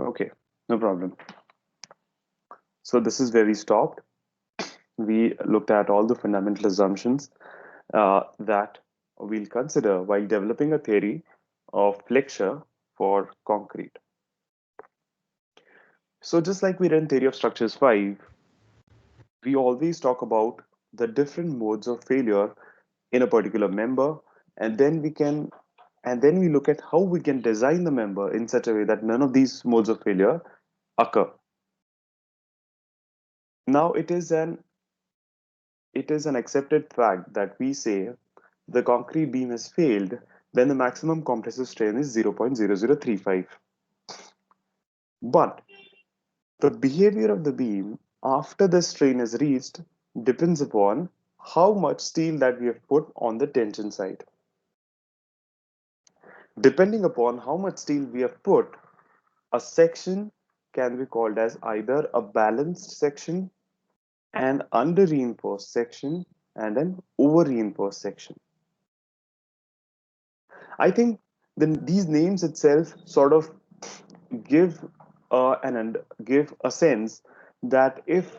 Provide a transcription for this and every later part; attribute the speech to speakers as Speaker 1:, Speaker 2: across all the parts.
Speaker 1: Okay, no problem. So this is where we stopped. We looked at all the fundamental assumptions that we'll consider while developing a theory of flexure for concrete. So just like we read theory of structures 5, we always talk about the different modes of failure in a particular member, and then we look at how we can design the member in such a way that none of these modes of failure occur. Now it is an accepted fact that we say the concrete beam has failed when the maximum compressive strain is 0.0035. But the behavior of the beam after the strain is reached depends upon how much steel that we have put on the tension side. Depending upon how much steel we have put, a section can be called as either a balanced section, an under reinforced section, and an over reinforced section. I think these names itself sort of give give a sense that if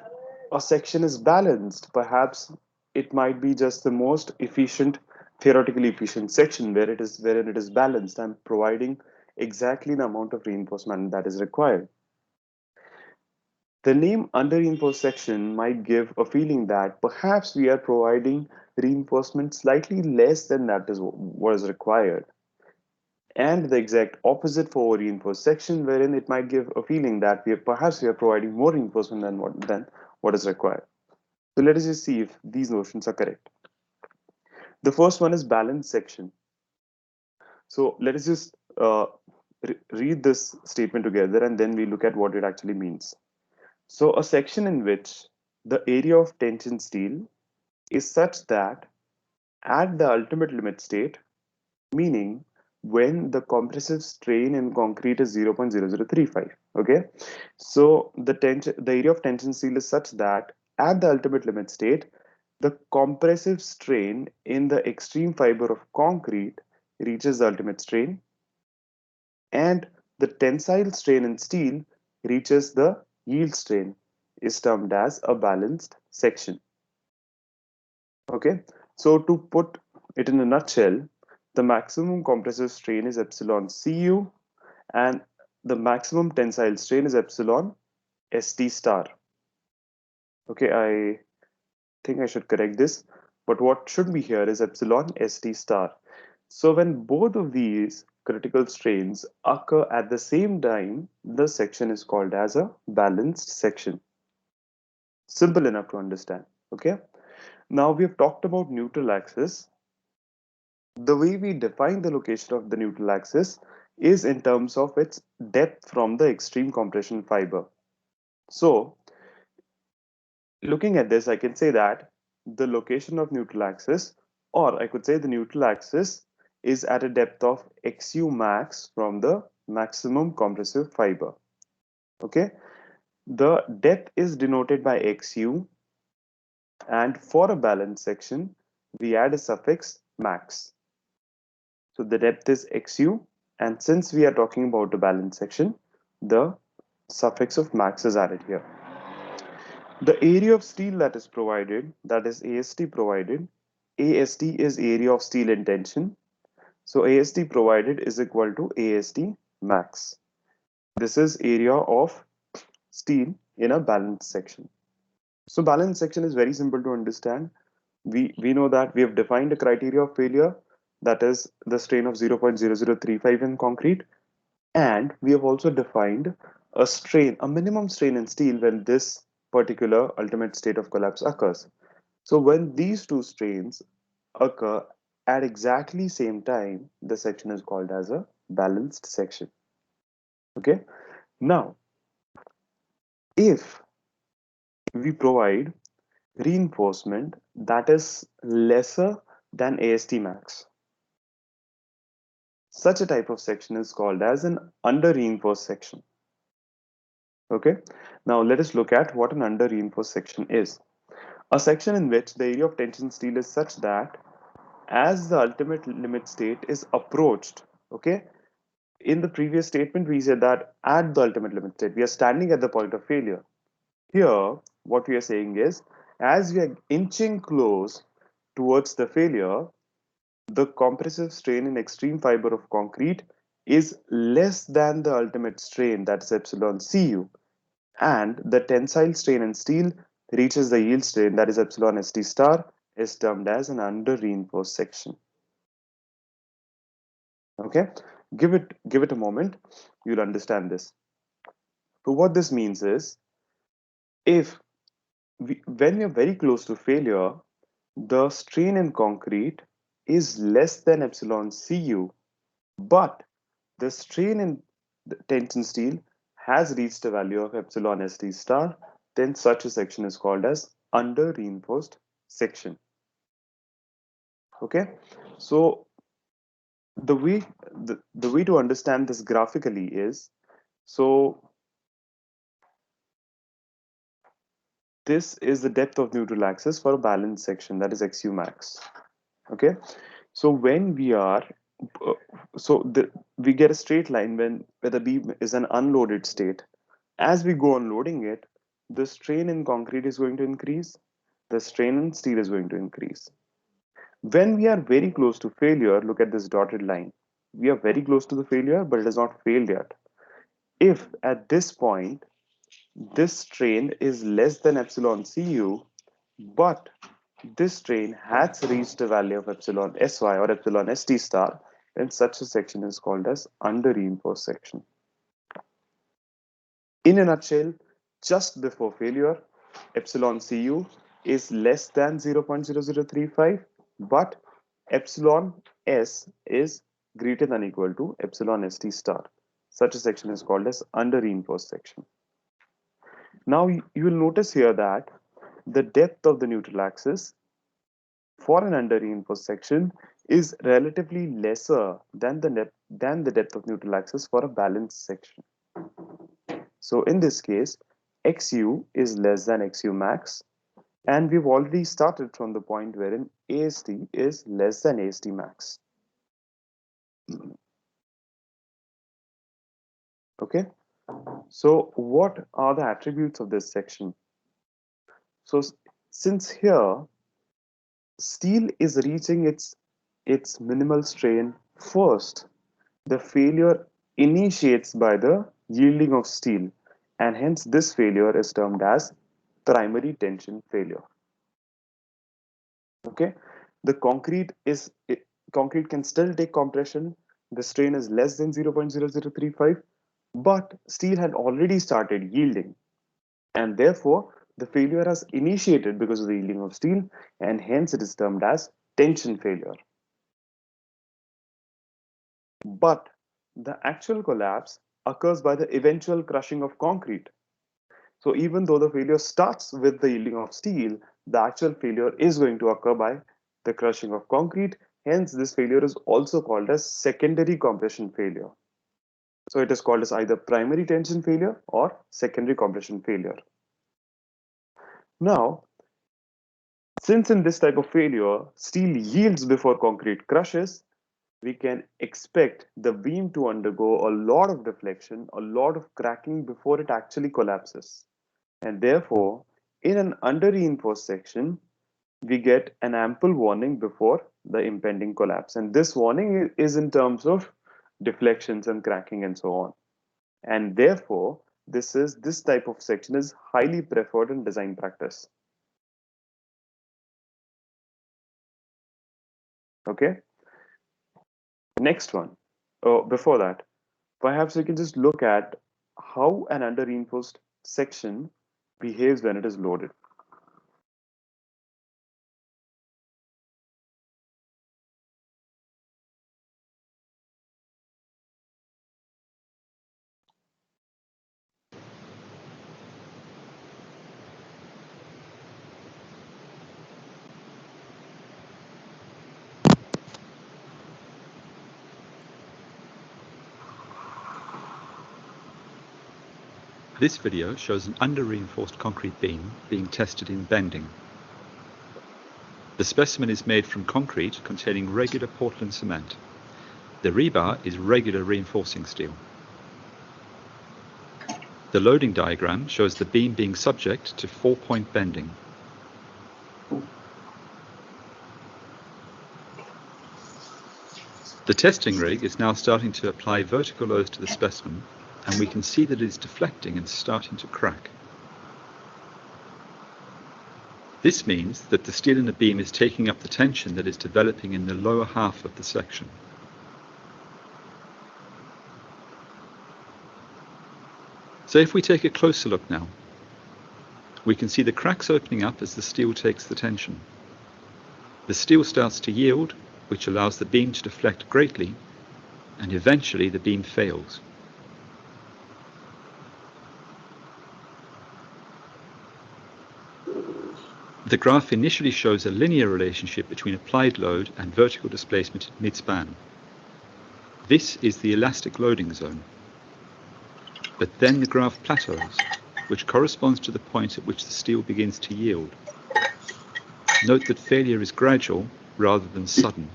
Speaker 1: a section is balanced, perhaps it might be just the most efficient, theoretically efficient section wherein it is balanced and providing exactly the amount of reinforcement that is required. The name under reinforced section might give a feeling that perhaps we are providing reinforcement slightly less than that is what is required, and the exact opposite for reinforced section, wherein it might give a feeling that we are providing more reinforcement than what is required. So let us just see if these notions are correct. The first one is balanced section. So let us just read this statement together, and then we look at what it actually means. So a section in which the area of tension steel is such that at the ultimate limit state, meaning when the compressive strain in concrete is 0.0035. Okay, so the area of tension steel is such that at the ultimate limit state, the compressive strain in the extreme fiber of concrete reaches the ultimate strain, and the tensile strain in steel reaches the yield strain, is termed as a balanced section. Okay, so to put it in a nutshell, the maximum compressive strain is epsilon Cu, and the maximum tensile strain is epsilon St star. Okay, I think I should correct this, but what should be here is epsilon St star. So when both of these critical strains occur at the same time, the section is called as a balanced section. Simple enough to understand. Okay, now we have talked about neutral axis. The way we define the location of the neutral axis is in terms of its depth from the extreme compression fiber. So, looking at this, I can say that the location of neutral axis, or I could say the neutral axis, is at a depth of xu max from the maximum compressive fiber. Okay, the depth is denoted by xu, and for a balanced section, we add a suffix max. So the depth is xu, and since we are talking about a balanced section, the suffix of max is added here. The area of steel that is provided, that is AST provided, AST is area of steel in tension. So AST provided is equal to AST max. This is area of steel in a balanced section. So balanced section is very simple to understand. We know that we have defined a criteria of failure, that is the strain of 0.0035 in concrete, and we have also defined a minimum strain in steel when this particular ultimate state of collapse occurs. So when these two strains occur at exactly same time, the section is called as a balanced section. Okay. Now, if we provide reinforcement that is lesser than AST max, such a type of section is called as an under reinforced section. Okay. Now let us look at what an under reinforced section is. A section in which the area of tension steel is such that as the ultimate limit state is approached, okay, In the previous statement, we said that at the ultimate limit state, we are standing at the point of failure. Here, what we are saying is, as we are inching close towards the failure, the compressive strain in extreme fiber of concrete is less than the ultimate strain, that's epsilon Cu, and the tensile strain in steel reaches the yield strain, that is epsilon St star, is termed as an under reinforced section. Okay, give it a moment, you'll understand this. So what this means is, if when we are very close to failure, the strain in concrete is less than epsilon Cu, but the strain in the tension steel has reached a value of epsilon St star, then such a section is called as under reinforced section. Okay, so the way the way to understand this graphically is, so this is the depth of neutral axis for a balanced section, that is XU max. Okay, so when we are uh, we get a straight line where the beam is an unloaded state. As we go on loading it, the strain in concrete is going to increase, the strain in steel is going to increase. When we are very close to failure, look at this dotted line. We are very close to the failure, but it has not failed yet. If at this point this strain is less than epsilon Cu, but this strain has reached a value of epsilon Sy or epsilon St star, then such a section is called as under reinforced section. In a nutshell, just before failure, epsilon Cu is less than 0.0035, but epsilon S is greater than or equal to epsilon St star. Such a section is called as under reinforced section. Now you will notice here that the depth of the neutral axis for an under reinforced section is relatively lesser than the depth of neutral axis for a balanced section. So in this case, XU is less than XU max, and we've already started from the point wherein AST is less than AST max. Okay, so what are the attributes of this section? So since here steel is reaching its minimal strain first, the failure initiates by the yielding of steel, and hence this failure is termed as primary tension failure. Okay, the concrete can still take compression. The strain is less than 0.0035, but steel had already started yielding, and therefore the failure has initiated because of the yielding of steel, and hence it is termed as tension failure. But the actual collapse occurs by the eventual crushing of concrete. So even though the failure starts with the yielding of steel, the actual failure is going to occur by the crushing of concrete. Hence, this failure is also called as secondary compression failure. So it is called as either primary tension failure or secondary compression failure. Now, since in this type of failure, steel yields before concrete crushes, we can expect the beam to undergo a lot of deflection, a lot of cracking before it actually collapses. And therefore, in an under reinforced section, we get an ample warning before the impending collapse. And this warning is in terms of deflections and cracking and so on. And therefore, this type of section is highly preferred in design practice. Okay. Next one. Oh, before that, perhaps we can just look at how an under reinforced section behaves when it is loaded.
Speaker 2: This video shows an under-reinforced concrete beam being tested in bending. The specimen is made from concrete containing regular Portland cement. The rebar is regular reinforcing steel. The loading diagram shows the beam being subject to 4-point bending. The testing rig is now starting to apply vertical loads to the specimen, and we can see that it is deflecting and starting to crack. This means that the steel in the beam is taking up the tension that is developing in the lower half of the section. So if we take a closer look now, we can see the cracks opening up as the steel takes the tension. The steel starts to yield, which allows the beam to deflect greatly, and eventually the beam fails. The graph initially shows a linear relationship between applied load and vertical displacement at mid-span. This is the elastic loading zone. But then the graph plateaus, which corresponds to the point at which the steel begins to yield. Note that failure is gradual rather than sudden.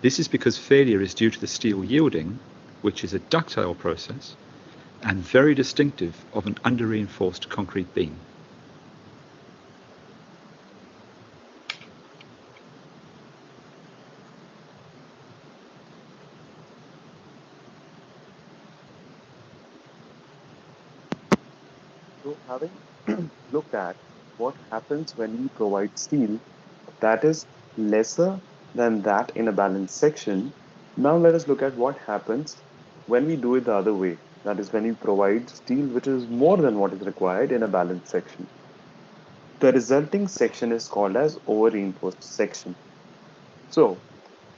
Speaker 2: This is because failure is due to the steel yielding, which is a ductile process, and very distinctive of an under-reinforced concrete beam.
Speaker 1: So, having looked at what happens when we provide steel that is lesser than that in a balanced section, now let us look at what happens when we do it the other way. That is, when we provide steel which is more than what is required in a balanced section. The resulting section is called as over-reinforced section. So,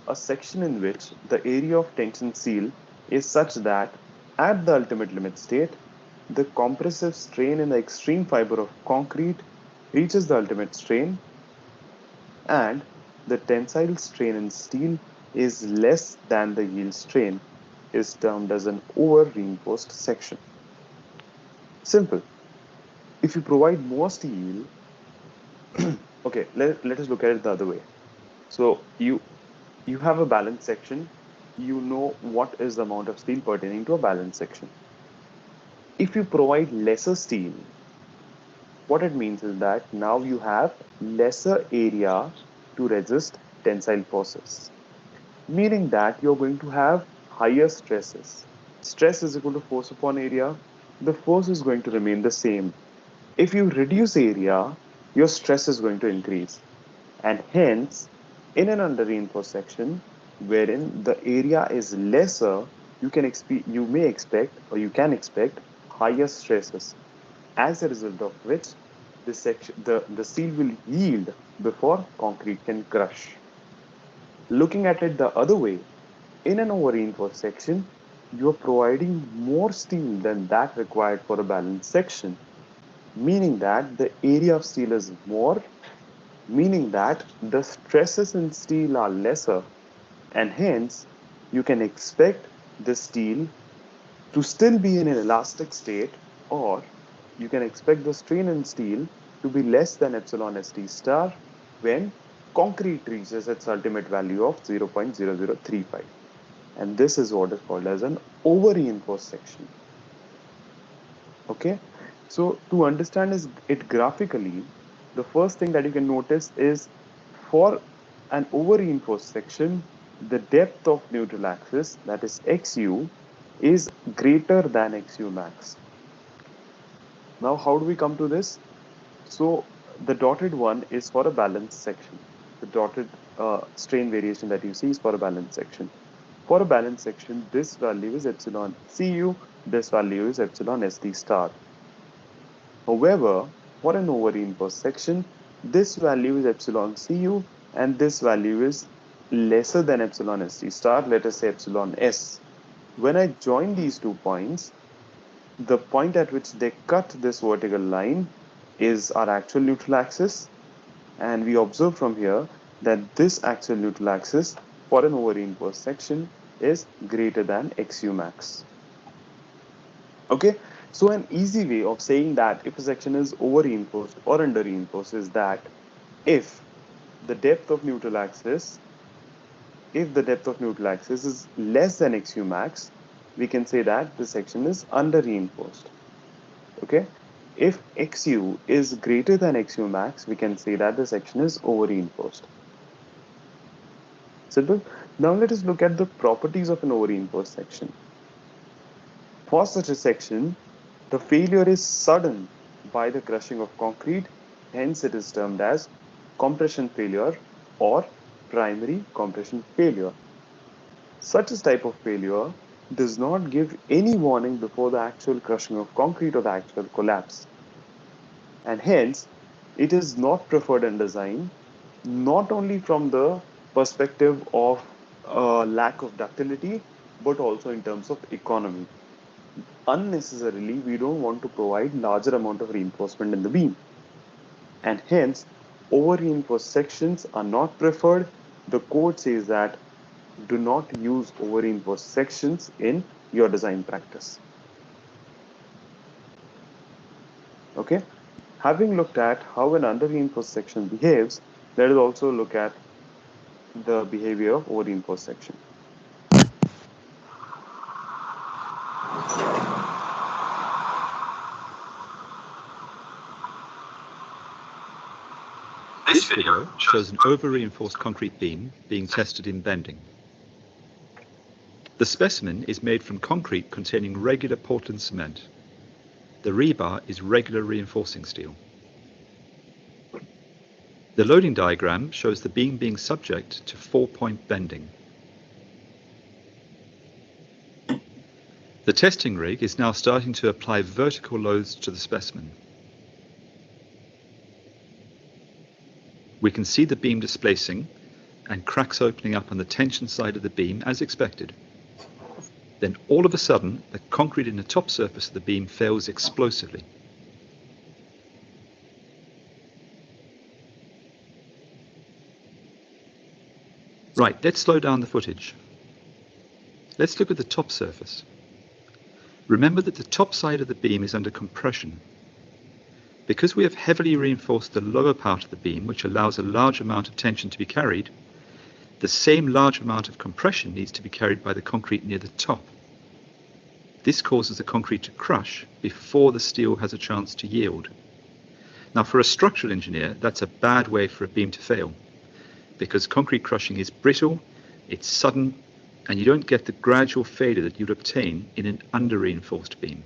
Speaker 1: a section in which the area of tension seal is such that at the ultimate limit state, the compressive strain in the extreme fiber of concrete reaches the ultimate strain, and the tensile strain in steel is less than the yield strain, is termed as an over-reinforced section. Simple. If you provide more steel, okay, let us look at it the other way. So you have a balanced section, you know what is the amount of steel pertaining to a balanced section. If you provide lesser steel, what it means is that now you have lesser area to resist tensile forces, meaning that you're going to have higher stresses. Stress is equal to force upon area. The force is going to remain the same. If you reduce area, your stress is going to increase. And hence, in an under-reinforced section, wherein the area is lesser, you may expect or you can expect higher stresses, as a result of which the steel will yield before concrete can crush. Looking at it the other way, in an over-reinforced section, you are providing more steel than that required for a balanced section, meaning that the area of steel is more, meaning that the stresses in steel are lesser, and hence you can expect the steel to still be in an elastic state, or you can expect the strain in steel to be less than epsilon st star when concrete reaches its ultimate value of 0.0035. And this is what is called as an over-reinforced section. Okay, so to understand it graphically, the first thing that you can notice is for an over-reinforced section, the depth of neutral axis, that is xu, is greater than xu max. Now, how do we come to this? So the dotted one is for a balanced section. The dotted strain variation that you see is for a balanced section. For a balanced section, this value is epsilon Cu, this value is epsilon St star. However, for an over-reinforced section, this value is epsilon Cu and this value is lesser than epsilon St star, let us say epsilon S. When I join these 2 points, the point at which they cut this vertical line is our actual neutral axis, and we observe from here that this actual neutral axis for an over-reinforced section is greater than xu max. Okay, so an easy way of saying that if a section is over-reinforced or under-reinforced is that if the depth of neutral axis if the depth of neutral axis is less than XU max, we can say that the section is under reinforced. Okay. If XU is greater than XU max, we can say that the section is over reinforced. Simple. Now let us look at the properties of an over reinforced section. For such a section, the failure is sudden by the crushing of concrete, hence it is termed as compression failure or primary compression failure. Such a type of failure does not give any warning before the actual crushing of concrete or the actual collapse, and hence it is not preferred in design, not only from the perspective of lack of ductility, but also in terms of economy. Unnecessarily, we don't want to provide larger amount of reinforcement in the beam, and hence over reinforced sections are not preferred. The code says that do not use over reinforced sections in your design practice. Okay, having looked at how an under reinforced section behaves, let us also look at the behavior of over reinforced section.
Speaker 2: This video shows an over-reinforced concrete beam being tested in bending. The specimen is made from concrete containing regular Portland cement. The rebar is regular reinforcing steel. The loading diagram shows the beam being subject to 4-point bending. The testing rig is now starting to apply vertical loads to the specimen. We can see the beam displacing and cracks opening up on the tension side of the beam as expected. Then all of a sudden, the concrete in the top surface of the beam fails explosively. Right, let's slow down the footage. Let's look at the top surface. Remember that the top side of the beam is under compression. Because we have heavily reinforced the lower part of the beam, which allows a large amount of tension to be carried, the same large amount of compression needs to be carried by the concrete near the top. This causes the concrete to crush before the steel has a chance to yield. Now, for a structural engineer, that's a bad way for a beam to fail, because concrete crushing is brittle, it's sudden, and you don't get the gradual failure that you'd obtain in an under-reinforced beam.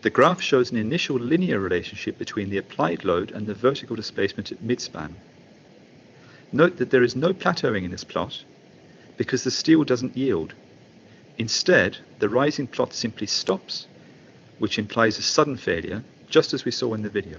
Speaker 2: The graph shows an initial linear relationship between the applied load and the vertical displacement at midspan. Note that there is no plateauing in this plot because the steel doesn't yield. Instead, the rising plot simply stops, which implies a sudden failure, just as we saw in the video.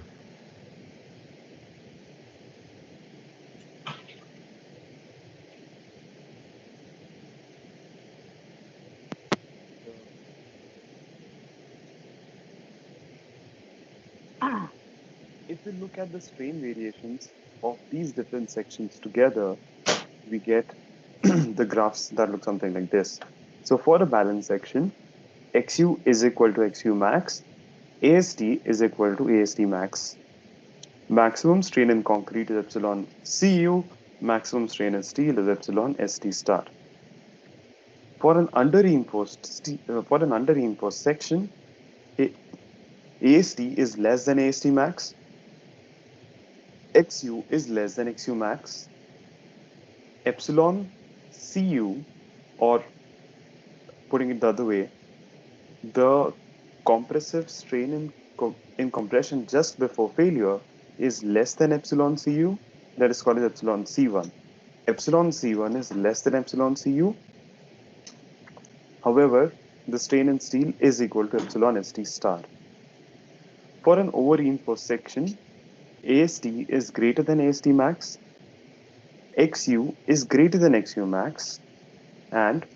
Speaker 1: If we look at the strain variations of these different sections together, we get the graphs that look something like this. So for a balanced section, XU is equal to XU max, AST is equal to AST max. Maximum strain in concrete is epsilon CU, maximum strain in steel is epsilon ST star. For an under-reinforced section, AST is less than AST max, XU is less than XU max, epsilon CU, or putting it the other way, the compressive strain in compression just before failure is less than epsilon Cu, that is called as epsilon C1. Epsilon C1 is less than epsilon Cu. However, the strain in steel is equal to epsilon St star. For an over-reinforced section, AST is greater than AST max, XU is greater than XU max, and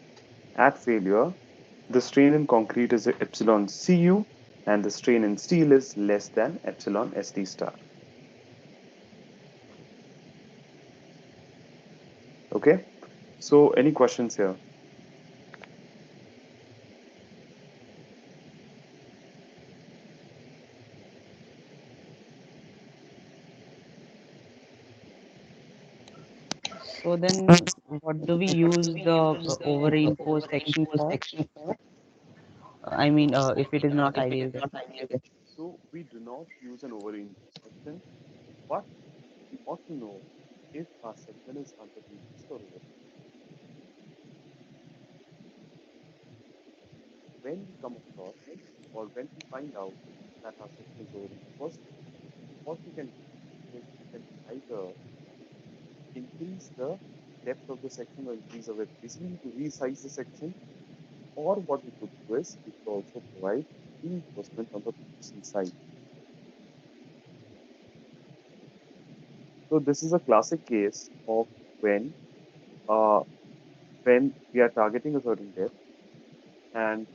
Speaker 1: at failure, the strain in concrete is epsilon Cu and the strain in steel is less than epsilon St star. Okay, so any questions here?
Speaker 3: So then, what do we use the over reinforced section for? If it is not ideal, then.
Speaker 1: So we do not use an over section, but we ought to know if our section is under reinforced or over. When we come across or when we find out that our section is over reinforced, what we can do is we can either increase the depth of the section or increase the width, basically to resize the section, or what we could do is we could also provide reinforcement on the partition side. So this is a classic case of when uh, when we are targeting a certain depth, and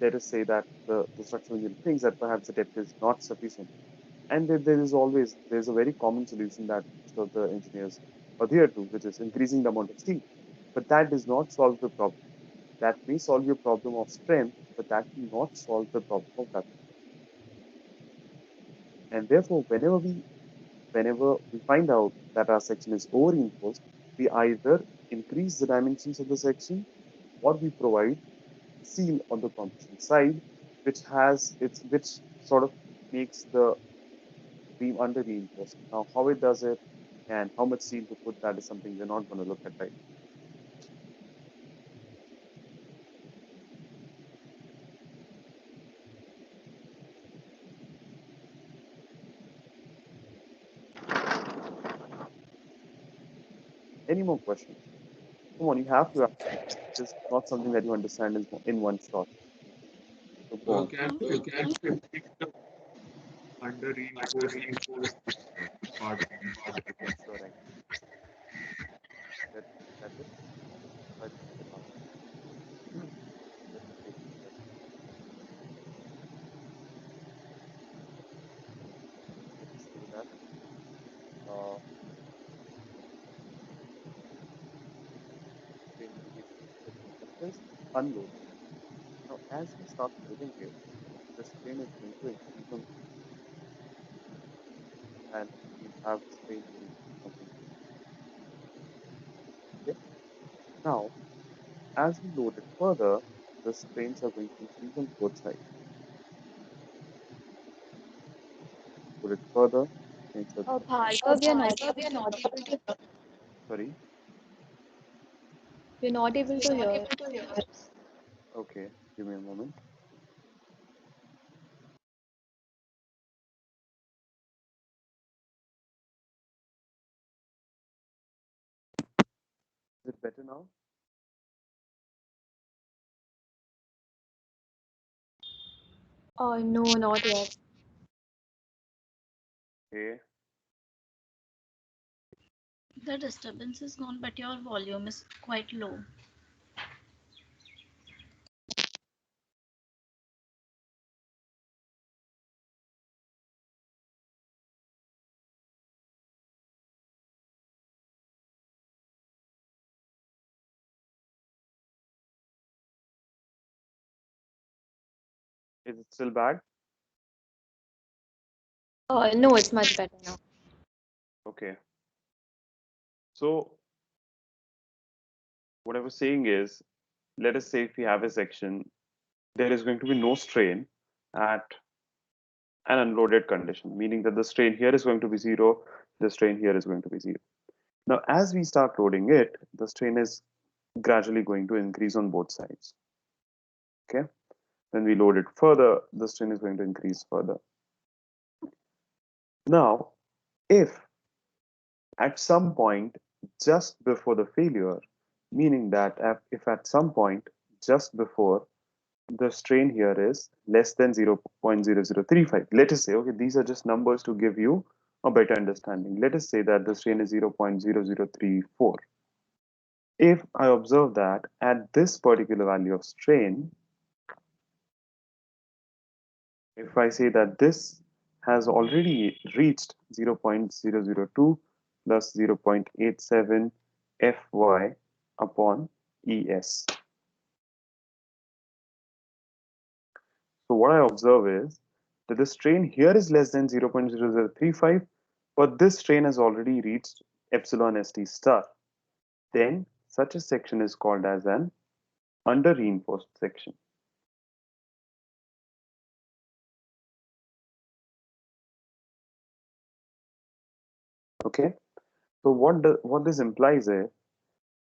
Speaker 1: let us say that the structural engineer thinks that perhaps the depth is not sufficient. And there's a very common solution that most of the engineers adhere to, which is increasing the amount of steel. But that does not solve the problem. That may solve your problem of strength, but that will not solve the problem of that. And therefore, whenever we find out that our section is over reinforced, we either increase the dimensions of the section or we provide seal on the compression side, which sort of makes the beam under reinforced. Now, how it does it and how much seal to put, that is something we're not going to look at right now. Any more questions? Come on, you have to ask. This is not something that you understand in one shot. So go on.
Speaker 4: Can you repeat the under reinforced part again?
Speaker 1: Sure, I let that is try to make it happen. Let me take a step. Let us say that uh, train basically this is unloaded. Now, as we start loading it, the strain is going to increase on, and we have strain to increase on the. Okay. Now, as we load it further, the strains are going to increase on both sides. Load it further, strains are going
Speaker 5: Bhargav, we are not able to,
Speaker 1: sorry.
Speaker 5: we're not able to hear.
Speaker 1: Okay, give me a moment. Is it better now?
Speaker 5: No, not yet.
Speaker 1: Okay.
Speaker 6: The disturbance is gone, but your volume is quite low.
Speaker 1: Is it still bad?
Speaker 5: No, it's much better now.
Speaker 1: Okay. So what I was saying is, let us say if we have a section, there is going to be no strain at an unloaded condition, meaning that the strain here is going to be zero, the strain here is going to be zero. Now, as we start loading it, the strain is gradually going to increase on both sides. Okay. When we load it further, the strain is going to increase further. Now, if at some point just before the failure, meaning that if at some point just before the strain here is less than 0.0035, let us say, okay, these are just numbers to give you a better understanding. Let us say that the strain is 0.0034. If I observe that at this particular value of strain, if I say that this has already reached 0.002 plus 0.87 Fy upon Es. So what I observe is that the strain here is less than 0.0035, but this strain has already reached epsilon st star, then such a section is called as an under reinforced section. Okay, so what this implies is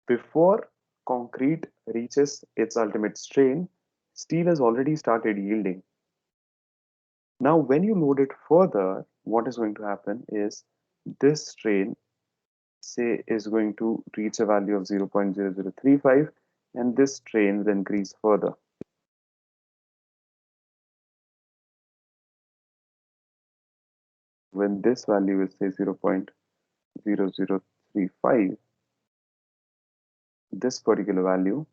Speaker 1: before concrete reaches its ultimate strain, steel has already started yielding. Now, when you load it further, what is going to happen is this strain, say, is going to reach a value of 0.0035, and this strain will increase further. When this value is, say, 0.0035, this particular value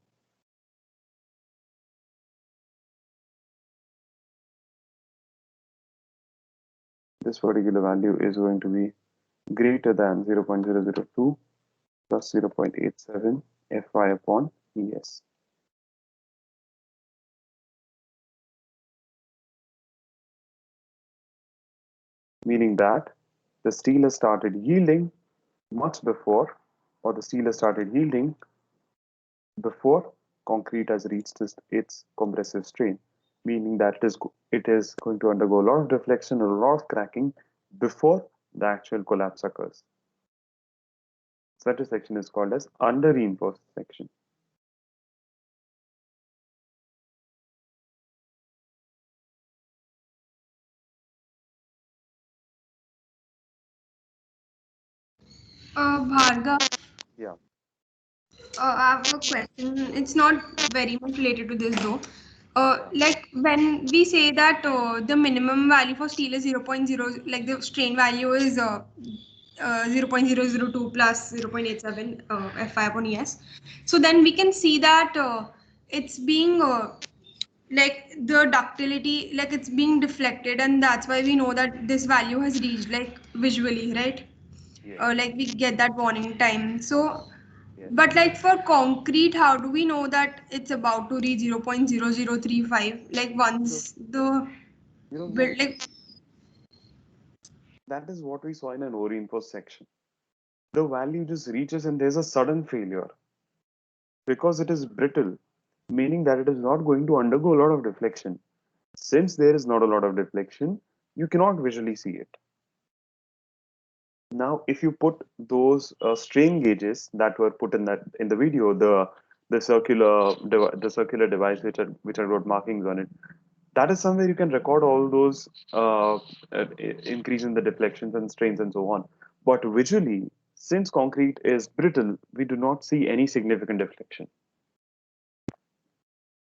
Speaker 1: is going to be greater than 0.002 plus 0.87 Fy upon Es. Meaning that the steel has started yielding much before, or the steel has started yielding before concrete has reached its compressive strain, meaning that it is going to undergo a lot of deflection or a lot of cracking before the actual collapse occurs. Such a section is called as under reinforced section.
Speaker 7: Bhargav,
Speaker 1: Yeah.
Speaker 7: I have a question. It's not very much related to this though.
Speaker 1: Yeah.
Speaker 7: Like when we say that the minimum value for steel is 0.0, like the strain value is 0.002 plus 0.87 Fi upon Es. So then we can see that it's being like the ductility, like it's being deflected, and that's why we know that this value has reached like visually, right?
Speaker 1: Yes.
Speaker 7: Like we get that warning time. So,
Speaker 1: Yes.
Speaker 7: but like for concrete, how do we know that it's about to reach 0.0035? Like
Speaker 1: So
Speaker 7: once the
Speaker 1: you don't know.
Speaker 7: build, like
Speaker 1: That is what we saw in an reinforced section. The value just reaches and there's a sudden failure because it is brittle, meaning that it is not going to undergo a lot of deflection. Since there is not a lot of deflection, you cannot visually see it. Now, if you put those strain gauges that were put in the video, the circular device which had got markings on it, that is somewhere you can record all those increase in the deflections and strains and so on. But visually, since concrete is brittle, we do not see any significant deflection,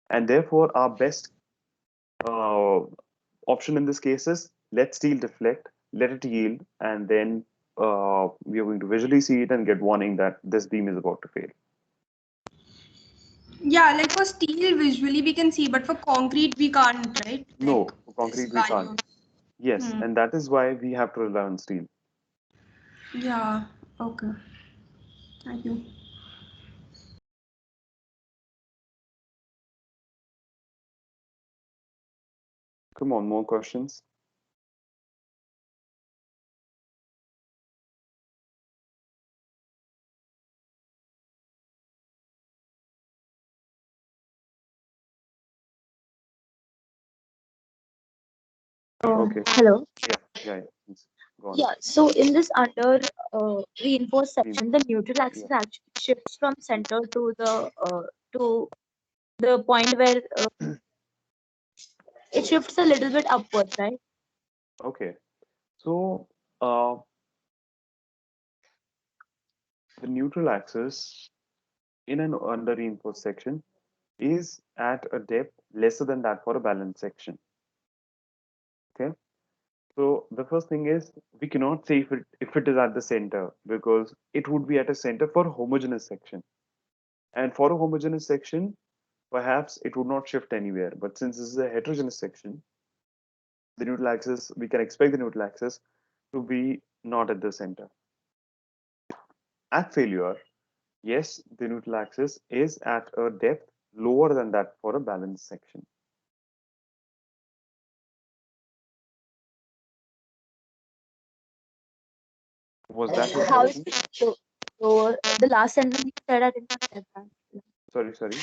Speaker 1: and therefore our best uh, option in this case is let steel deflect, let it yield, and then we are going to visually see it and get warning that this beam is about to fail.
Speaker 7: yeah, like for steel visually we can see, but for concrete we can't, right? Like
Speaker 1: No, for
Speaker 7: this
Speaker 1: concrete we can't.
Speaker 7: value.
Speaker 1: Yes,
Speaker 7: Hmm.
Speaker 1: and that is why we have to rely on steel.
Speaker 7: Yeah. Okay. Thank you.
Speaker 1: Come on, more questions. Okay.
Speaker 5: Hello.
Speaker 1: Yeah, yeah, yeah. Please go on.
Speaker 5: Yeah, so in this under reinforced
Speaker 1: Beam.
Speaker 5: section, the neutral
Speaker 1: Yeah.
Speaker 5: axis actually shifts from center to the point where it shifts a little bit upwards, right?
Speaker 1: Okay. So uh, the neutral axis in an under reinforced section is at a depth lesser than that for a balanced section. Okay. So the first thing is we cannot say if it is at the center because it would be at a center for homogeneous section. And for a homogeneous section, perhaps it would not shift anywhere. But since this is a heterogeneous section, the neutral axis, we can expect the neutral axis to be not at the center. At failure, yes, the neutral axis is at a depth lower than that for a balanced section. Was that your
Speaker 5: How is
Speaker 1: question?
Speaker 5: it the last sentence you said, I did not get that.
Speaker 1: Sorry.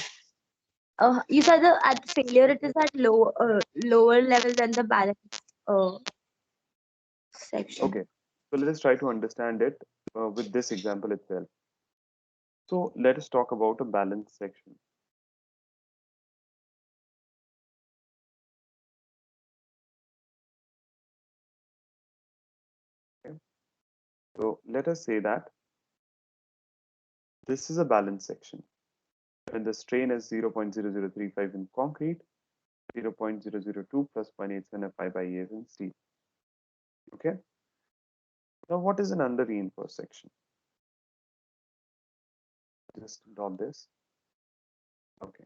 Speaker 5: You said the at failure it is at lower level than the balance uh, section.
Speaker 1: Okay. So let us try to understand it with this example itself. So let us talk about a balance section. Okay. So let us say that this is a balance section when the strain is 0.0035 in concrete, 0.002 plus 0.87 Fi by E is in steel. Okay. Now what is an under reinforced section? Just dot this. Okay.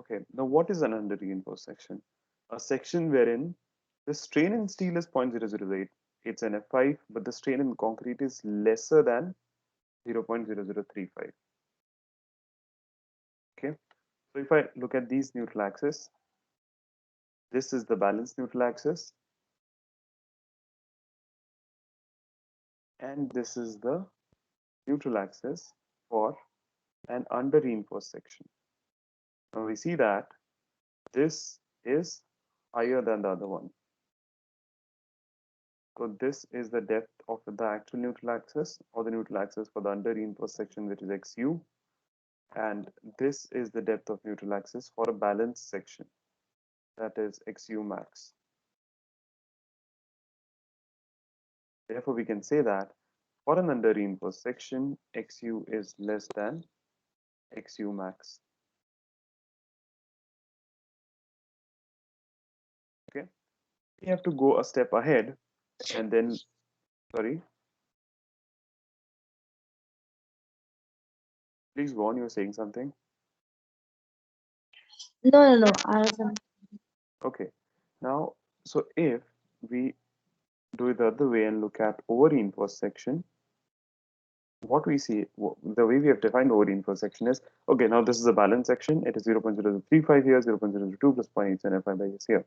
Speaker 1: Okay. Now what is an under reinforced section? A section wherein the strain in steel is 0.008. It's an F5, but the strain in concrete is lesser than 0.0035. Okay. So if I look at these neutral axes, this is the balanced neutral axis, and this is the neutral axis for an under reinforced section. Now we see that this is higher than the other one. So this is the depth of the actual neutral axis or the neutral axis for the under reinforced section, which is XU. And this is the depth of neutral axis for a balanced section, that is XU max. Therefore, we can say that for an under reinforced section, XU is less than XU max. Okay, we have to go a step ahead and then, sorry, please go on, you're saying something.
Speaker 5: No. I was
Speaker 1: Okay, now, so if we do it the other way and look at over reinforced section, what we see, the way we have defined over reinforced section is, okay, now this is a balanced section, it is 0.035 here, 0.002 plus 0.875 by S here.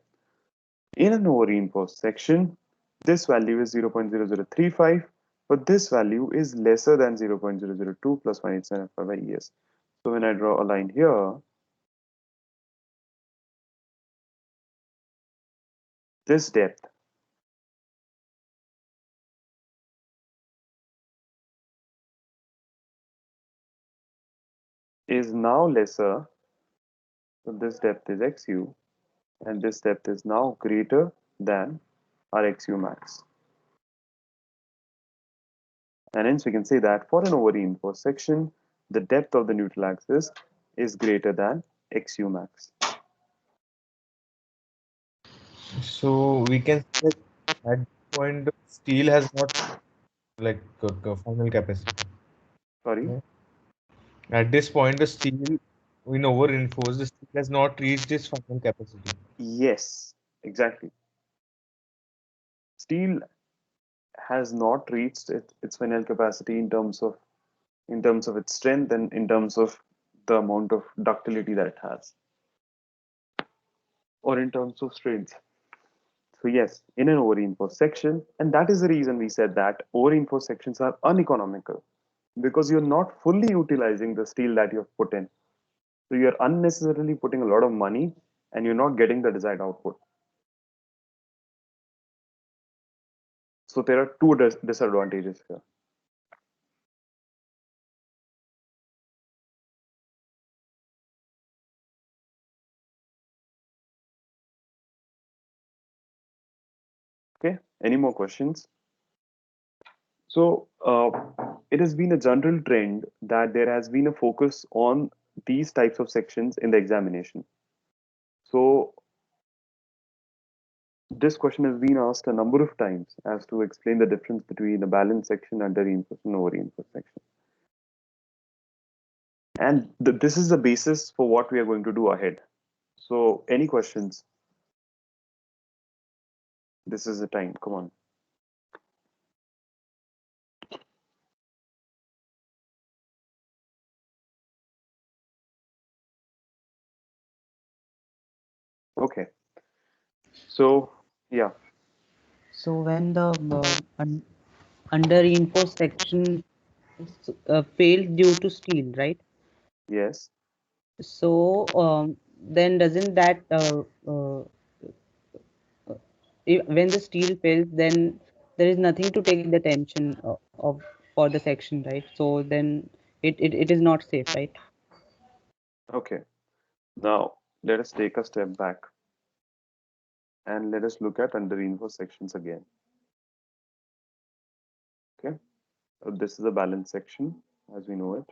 Speaker 1: In an over reinforced section, this value is 0.0035, but this value is lesser than 0.002 plus 0.875 by ES. So when I draw a line here, this depth is now lesser, so this depth is XU, and this depth is now greater than our XU max. And hence we can say that for an over reinforced section, the depth of the neutral axis is greater than XU max.
Speaker 8: So we can say that at this point, steel has not like final capacity.
Speaker 1: Sorry?
Speaker 8: Yeah. At this point, the steel in over reinforced, the steel has not reached its final capacity.
Speaker 1: Yes, exactly. Steel has not reached its final capacity in terms of its strength and in terms of the amount of ductility that it has, or in terms of strength. So yes, in an over-reinforced section, and that is the reason we said that over-reinforced sections are uneconomical because you're not fully utilizing the steel that you've put in. So you're unnecessarily putting a lot of money and you're not getting the desired output. So there are two disadvantages here. Okay, any more questions? So it has been a general trend that there has been a focus on these types of sections in the examination. So this question has been asked a number of times as to explain the difference between a balanced section, under reinforced, and over reinforced section. And this is the basis for what we are going to do ahead. So any questions? This is the time. Come on. Okay. So yeah.
Speaker 3: So when the under reinforced section fails due to steel, right?
Speaker 1: Yes.
Speaker 3: So then doesn't that when the steel fails, then there is nothing to take the tension of for the section, right? So then it is not safe, right?
Speaker 1: Okay. Now let us take a step back and let us look at under reinforced sections again. Okay. So this is a balance section as we know it.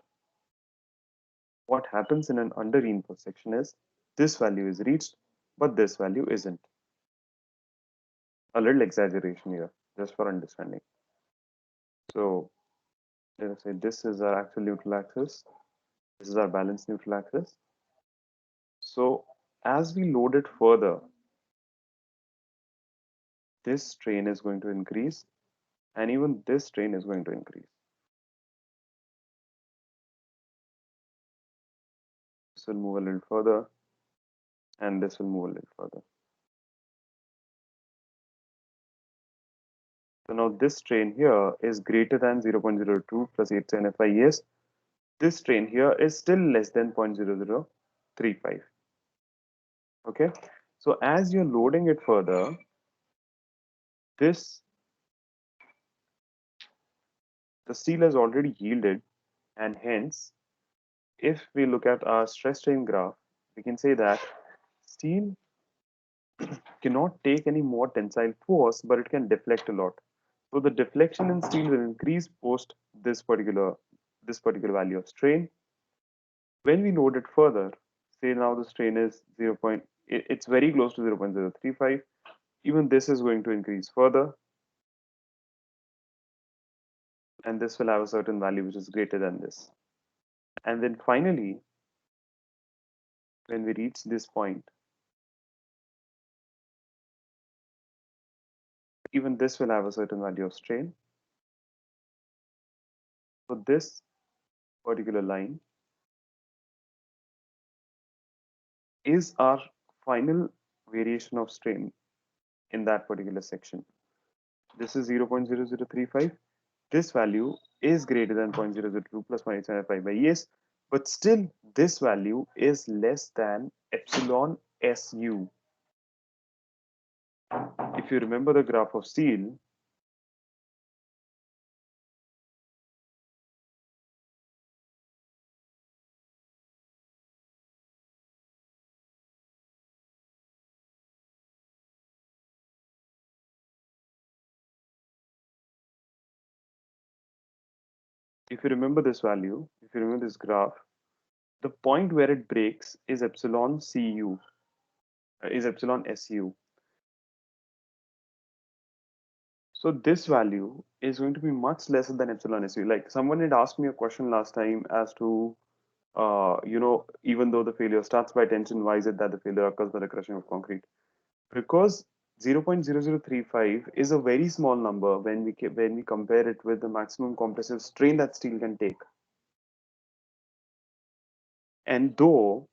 Speaker 1: What happens in an under reinforced section is this value is reached, but this value isn't. A little exaggeration here, just for understanding. So let us say this is our actual neutral axis. This is our balanced neutral axis. So as we load it further, this strain is going to increase, and even this strain is going to increase. This will move a little further, and this will move a little further. So now this strain here is greater than 0.02 plus 87 FIES. This strain here is still less than 0.0035. Okay, so as you're loading it further, this the steel has already yielded, and hence, if we look at our stress strain graph, we can say that steel cannot take any more tensile force, but it can deflect a lot. So the deflection in steel will increase post this particular value of strain. When we load it further, say now the strain is 0. It's very close to 0.035. Even this is going to increase further, and this will have a certain value which is greater than this. And then finally, when we reach this point, even this will have a certain value of strain. So this particular line is our final variation of strain in that particular section. This is 0.0035. This value is greater than 0.002 plus 0.75 by ES, but still this value is less than epsilon SU. If you remember the graph of steel, if you remember this value, if you remember this graph, the point where it breaks is epsilon CU, is epsilon SU. So this value is going to be much lesser than epsilon SU. Like someone had asked me a question last time as to, even though the failure starts by tension, why is it that the failure occurs by the crushing of concrete? Because 0.0035 is a very small number when we compare it with the maximum compressive strain that steel can take. And though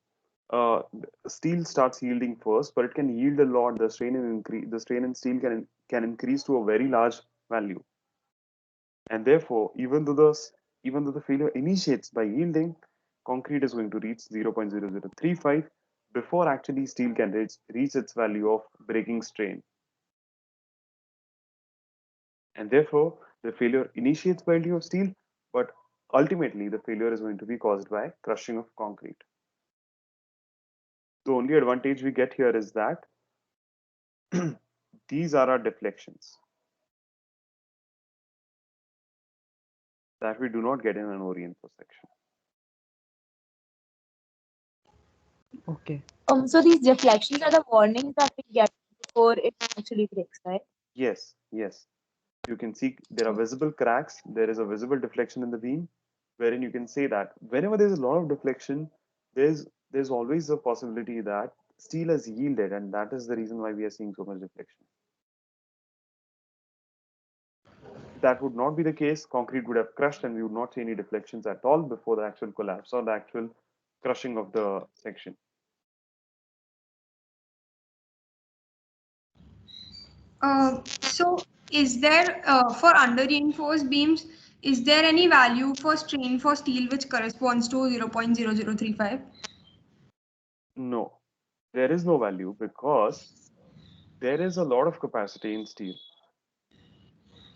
Speaker 1: steel starts yielding first, but it can yield a lot. The strain in steel can increase to a very large value. And therefore, even though the failure initiates by yielding, concrete is going to reach 0.0035 before actually steel can reach its value of breaking strain. And therefore, the failure initiates by yielding of steel, but ultimately the failure is going to be caused by crushing of concrete. The only advantage we get here is that these are our deflections that we do not get in an O-reinforced section.
Speaker 3: Okay.
Speaker 5: So these deflections are the warnings that we get before it actually breaks, right?
Speaker 1: Yes, yes. You can see there are visible cracks. There is a visible deflection in the beam, wherein you can say that whenever there's a lot of deflection, there's always a possibility that steel has yielded, and that is the reason why we are seeing so much deflection. If that would not be the case, concrete would have crushed, and we would not see any deflections at all before the actual collapse or the actual crushing of the section.
Speaker 7: So is there for under reinforced beams, is there any value for strain for steel which corresponds to 0.0035?
Speaker 1: No, there is no value because there is a lot of capacity in steel.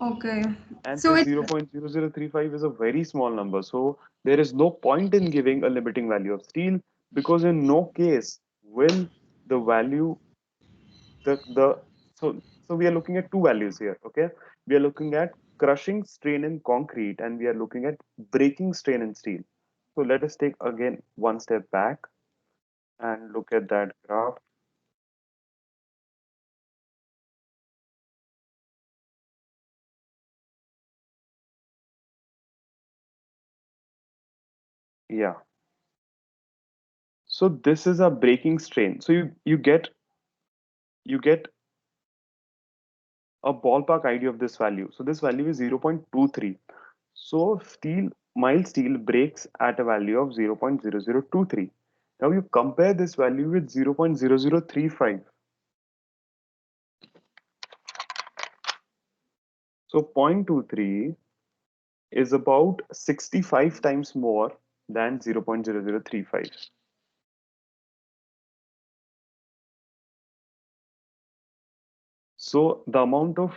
Speaker 7: Okay.
Speaker 1: And
Speaker 7: So
Speaker 1: this
Speaker 7: it's
Speaker 1: 0.0035 is a very small number. So there is no point in giving a limiting value of steel because in no case will the value the so we are looking at two values here. Okay, we are looking at crushing strain in concrete and we are looking at breaking strain in steel. So let us take again one step back and look at that graph. Yeah. So this is a breaking strain. So you get a ballpark idea of this value. So this value is 0.23. So mild steel breaks at a value of 0.0023. Now you compare this value with 0.0035. So 0.23 is about 65 times more than 0.0035. So the amount of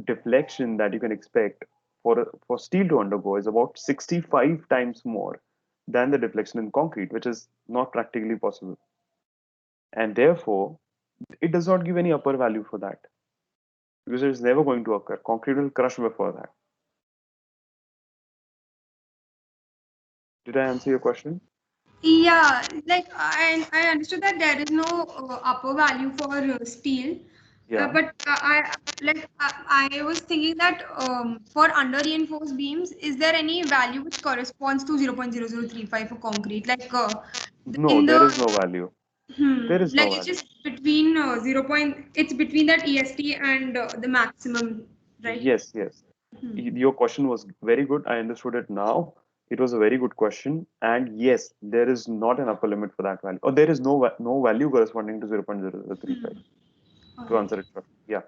Speaker 1: deflection that you can expect for steel to undergo is about 65 times more than the deflection in concrete, which is not practically possible. And therefore, it does not give any upper value for that because it is never going to occur. Concrete will crush before that. Did I answer your question?
Speaker 7: yeah, like I understood that there is no upper value for steel,
Speaker 1: Yeah.
Speaker 7: but I was thinking that for under reinforced beams, is there any value which corresponds to 0.0035 for concrete?
Speaker 1: No,
Speaker 7: In
Speaker 1: there
Speaker 7: the
Speaker 1: is no value. There is no
Speaker 7: like it's
Speaker 1: value.
Speaker 7: just between it's between that EST and the maximum, right?
Speaker 1: Yes, yes. Your question was very good. I understood it now. It was a very good question. And yes, there is not an upper limit for that value. Or there is no value corresponding to 0.0035
Speaker 7: All
Speaker 1: to
Speaker 7: right.
Speaker 1: answer it. Yeah.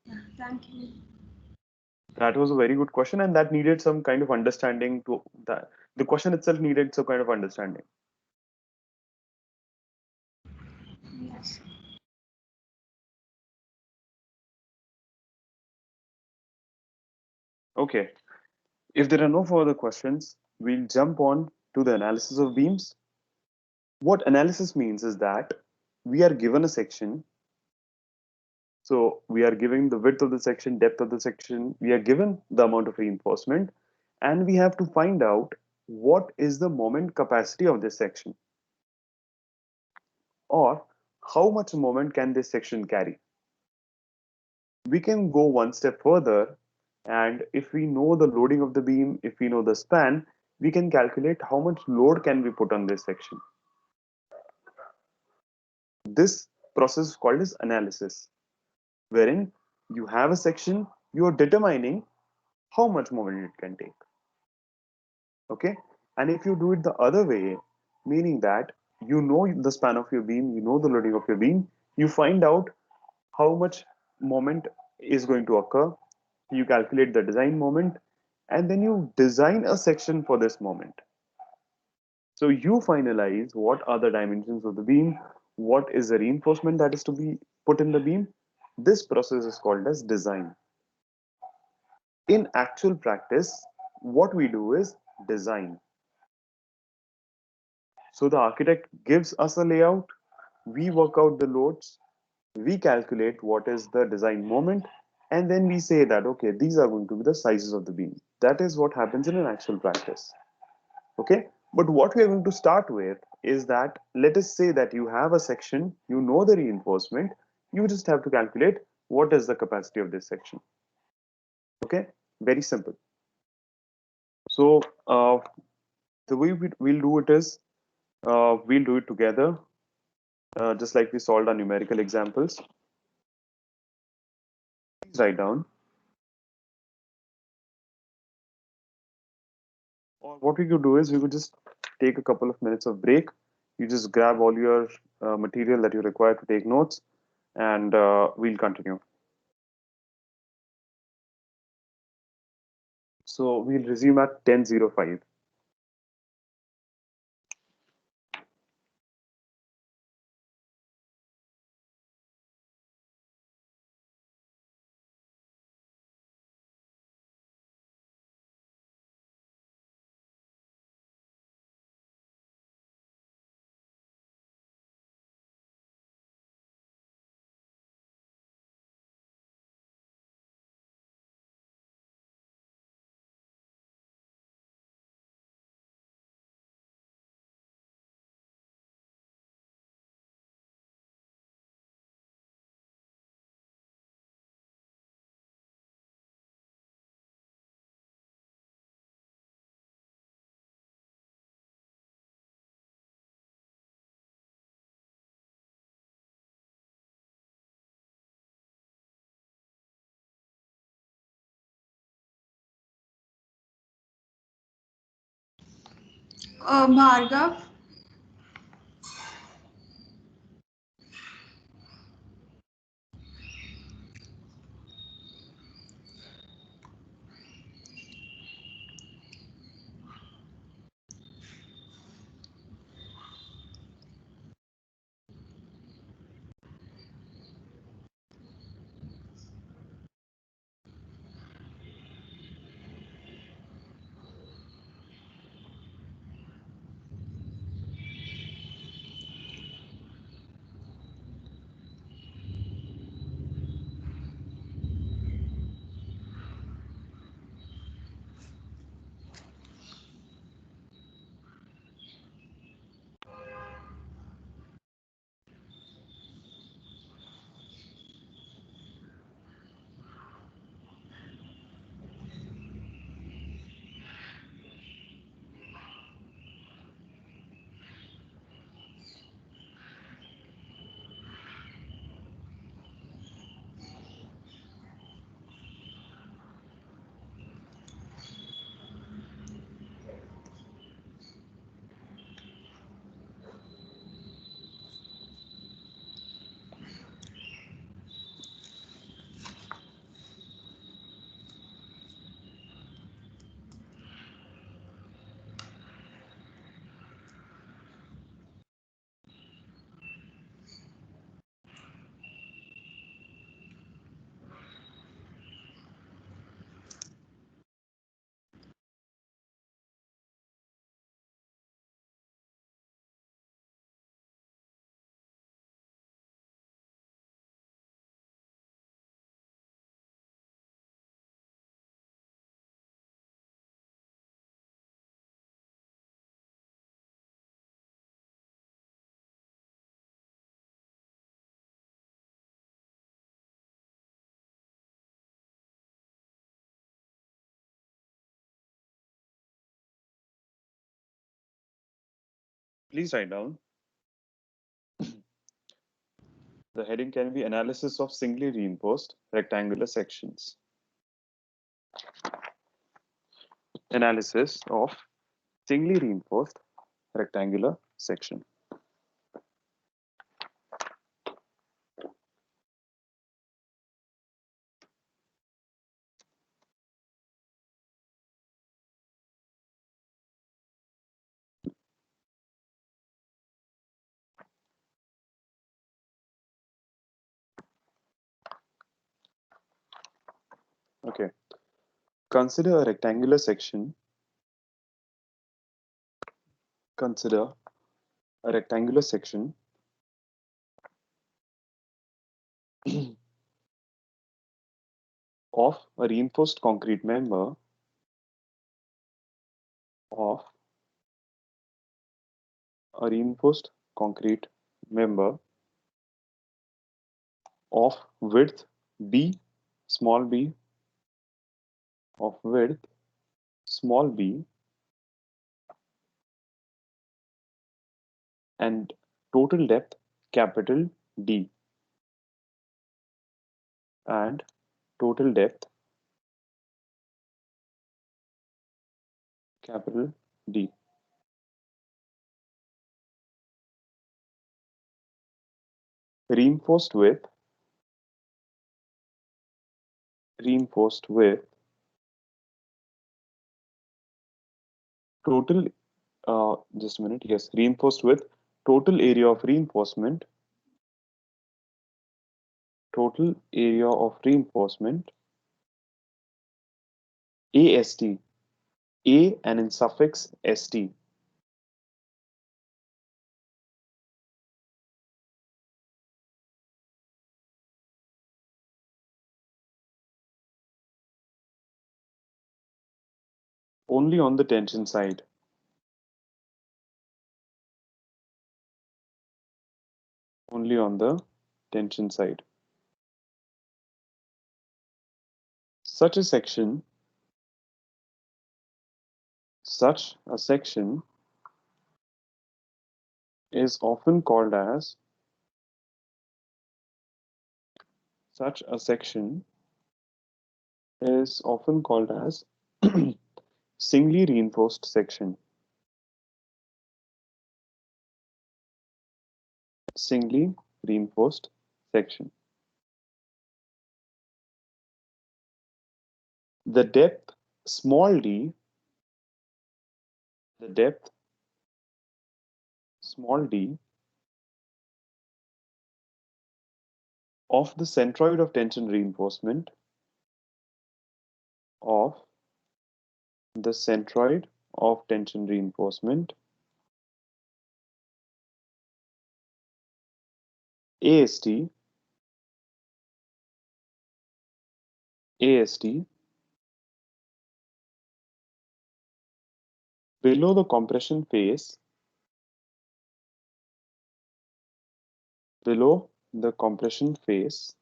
Speaker 7: Yeah, thank you.
Speaker 1: That was a very good question, and that needed some kind of understanding to that. The question itself needed some kind of understanding.
Speaker 7: Yes.
Speaker 1: Okay. If there are no further questions, we'll jump on to the analysis of beams. What analysis means is that we are given a section. So we are given the width of the section, depth of the section, we are given the amount of reinforcement, and we have to find out what is the moment capacity of this section or how much moment can this section carry. We can go one step further, and if we know the loading of the beam, if we know the span, we can calculate how much load can we put on this section. This process is called as analysis, wherein you have a section, you are determining how much moment it can take. Okay, and if you do it the other way, meaning that you know the span of your beam, you know the loading of your beam, you find out how much moment is going to occur, you calculate the design moment, and then you design a section for this moment. So you finalize what are the dimensions of the beam, what is the reinforcement that is to be put in the beam. This process is called as design. In actual practice, what we do is design. So the architect gives us a layout, we work out the loads, we calculate what is the design moment, and then we say that, okay, these are going to be the sizes of the beam. That is what happens in an actual practice. Okay, but what we are going to start with is that let us say that you have a section, you know the reinforcement, you just have to calculate what is the capacity of this section. Okay, very simple. So the way we'll do it is we'll do it together, just like we solved our numerical examples. Please write down. Or what we could do is we could just take a couple of minutes of break. You just grab all your material that you require to take notes, and we'll continue. So we'll resume at 10:05.
Speaker 7: Bhargav.
Speaker 1: Please write down. The heading can be analysis of singly reinforced rectangular sections. Analysis of singly reinforced rectangular section. Okay. Consider a rectangular section. Consider a rectangular section of a reinforced concrete member of a reinforced concrete member of width b, small b, of width small b, and total depth capital D, and total depth capital D. Reinforced with reinforced with total, just a minute, yes, reinforced with total area of reinforcement, total area of reinforcement, AST, A and in suffix ST. Only on the tension side. Only on the tension side. Such a section, such a section is often called as, such a section is often called as singly reinforced section. Singly reinforced section. The depth small d, the depth small d of the centroid of tension reinforcement, of the centroid of tension reinforcement, AST, AST, below the compression phase, below the compression phase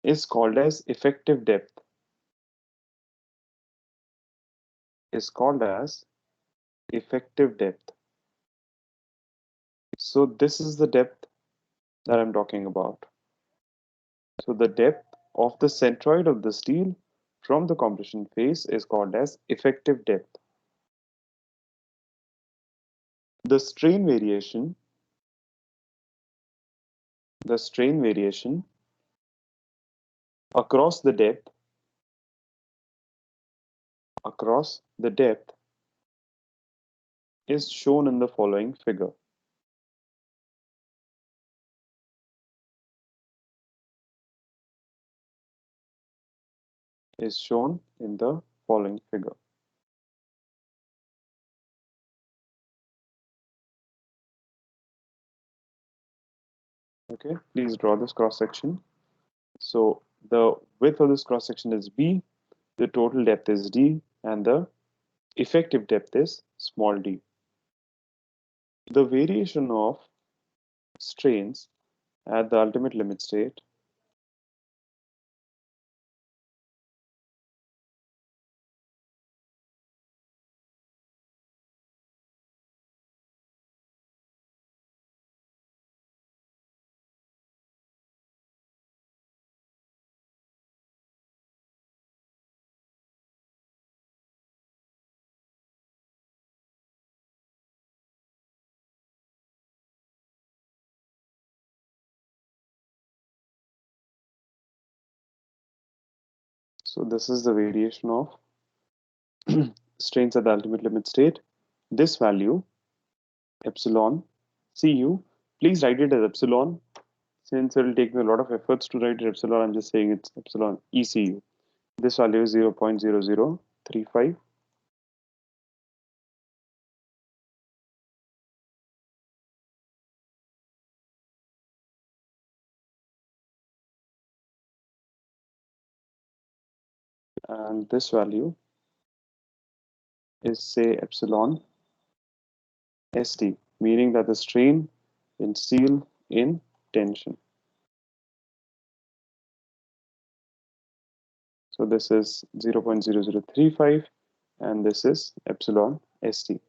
Speaker 1: is called as effective depth, is called as effective depth. So this is the depth that I'm talking about. So the depth of the centroid of the steel from the compression phase is called as effective depth. The strain variation, the strain variation across the depth, across the depth is shown in the following figure. Is shown in the following figure. Okay, please draw this cross section. So the width of this cross section is B, the total depth is D, and the effective depth is small d. The variation of strains at the ultimate limit state so this is the variation of strains at the ultimate limit state. This value, epsilon Cu, please write it as epsilon. Since it will take me a lot of efforts to write it epsilon, I'm just saying it's epsilon ECU. This value is 0.0035. And this value is, say, epsilon ST, meaning that the strain in steel in tension. So this is 0.0035 and this is epsilon ST.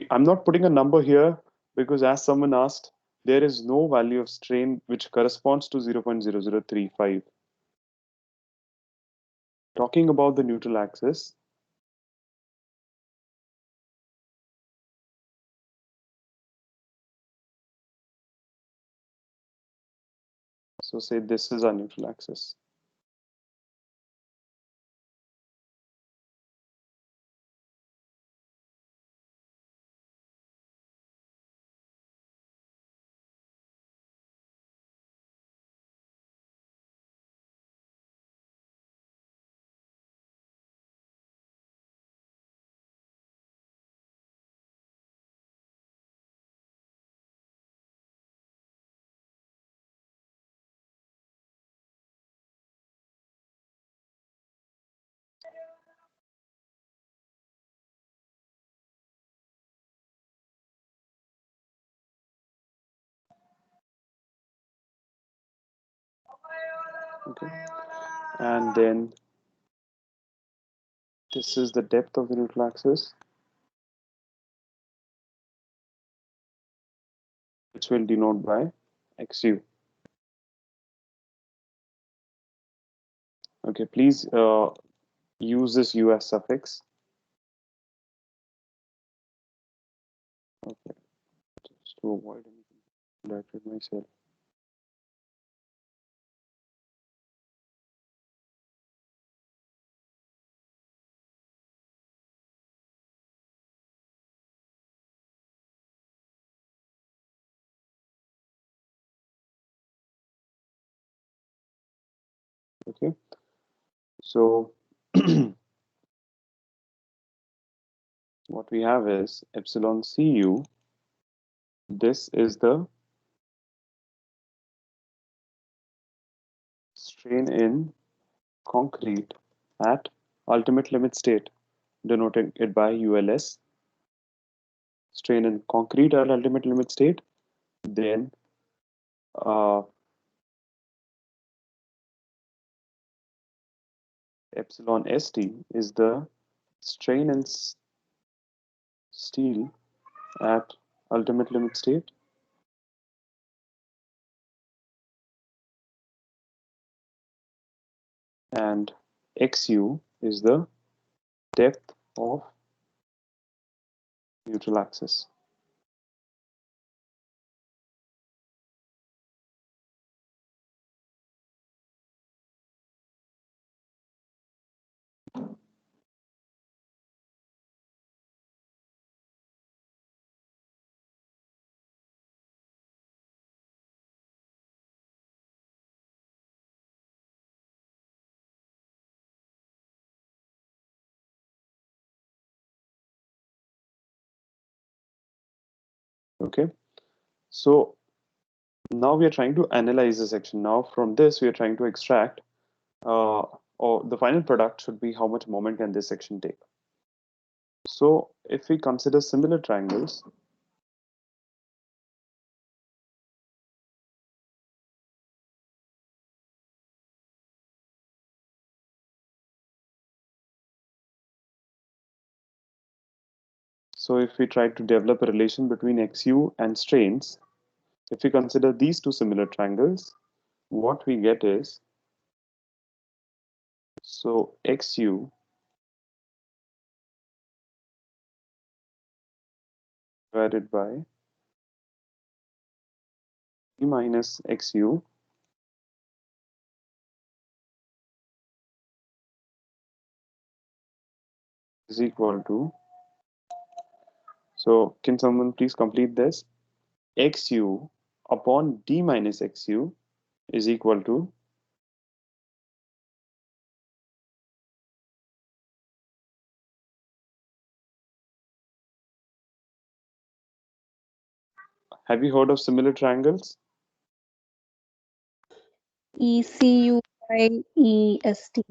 Speaker 1: I'm not putting a number here because, as someone asked, there is no value of strain which corresponds to 0.0035. Talking about the neutral axis, so say this is our neutral axis. Okay, and then this is the depth of the neutral axis, which will denote by XU. Okay, please use this US suffix. Okay, just to avoid anything directed myself. Okay, so what we have is epsilon Cu. This is the strain in concrete at ultimate limit state, denoting it by ULS. Strain in concrete at ultimate limit state. Then uh, epsilon St is the strain in steel at ultimate limit state, and Xu is the depth of neutral axis. Okay, so now we are trying to analyze the section. Now from this we are trying to extract, or the final product should be how much moment can this section take. So if we consider similar triangles, so if we try to develop a relation between XU and strains, if we consider these two similar triangles, what we get is, so XU divided by E minus XU is equal to, so can someone please complete this? XU upon D minus XU is equal to, have you heard of similar triangles?
Speaker 9: ECU by EST.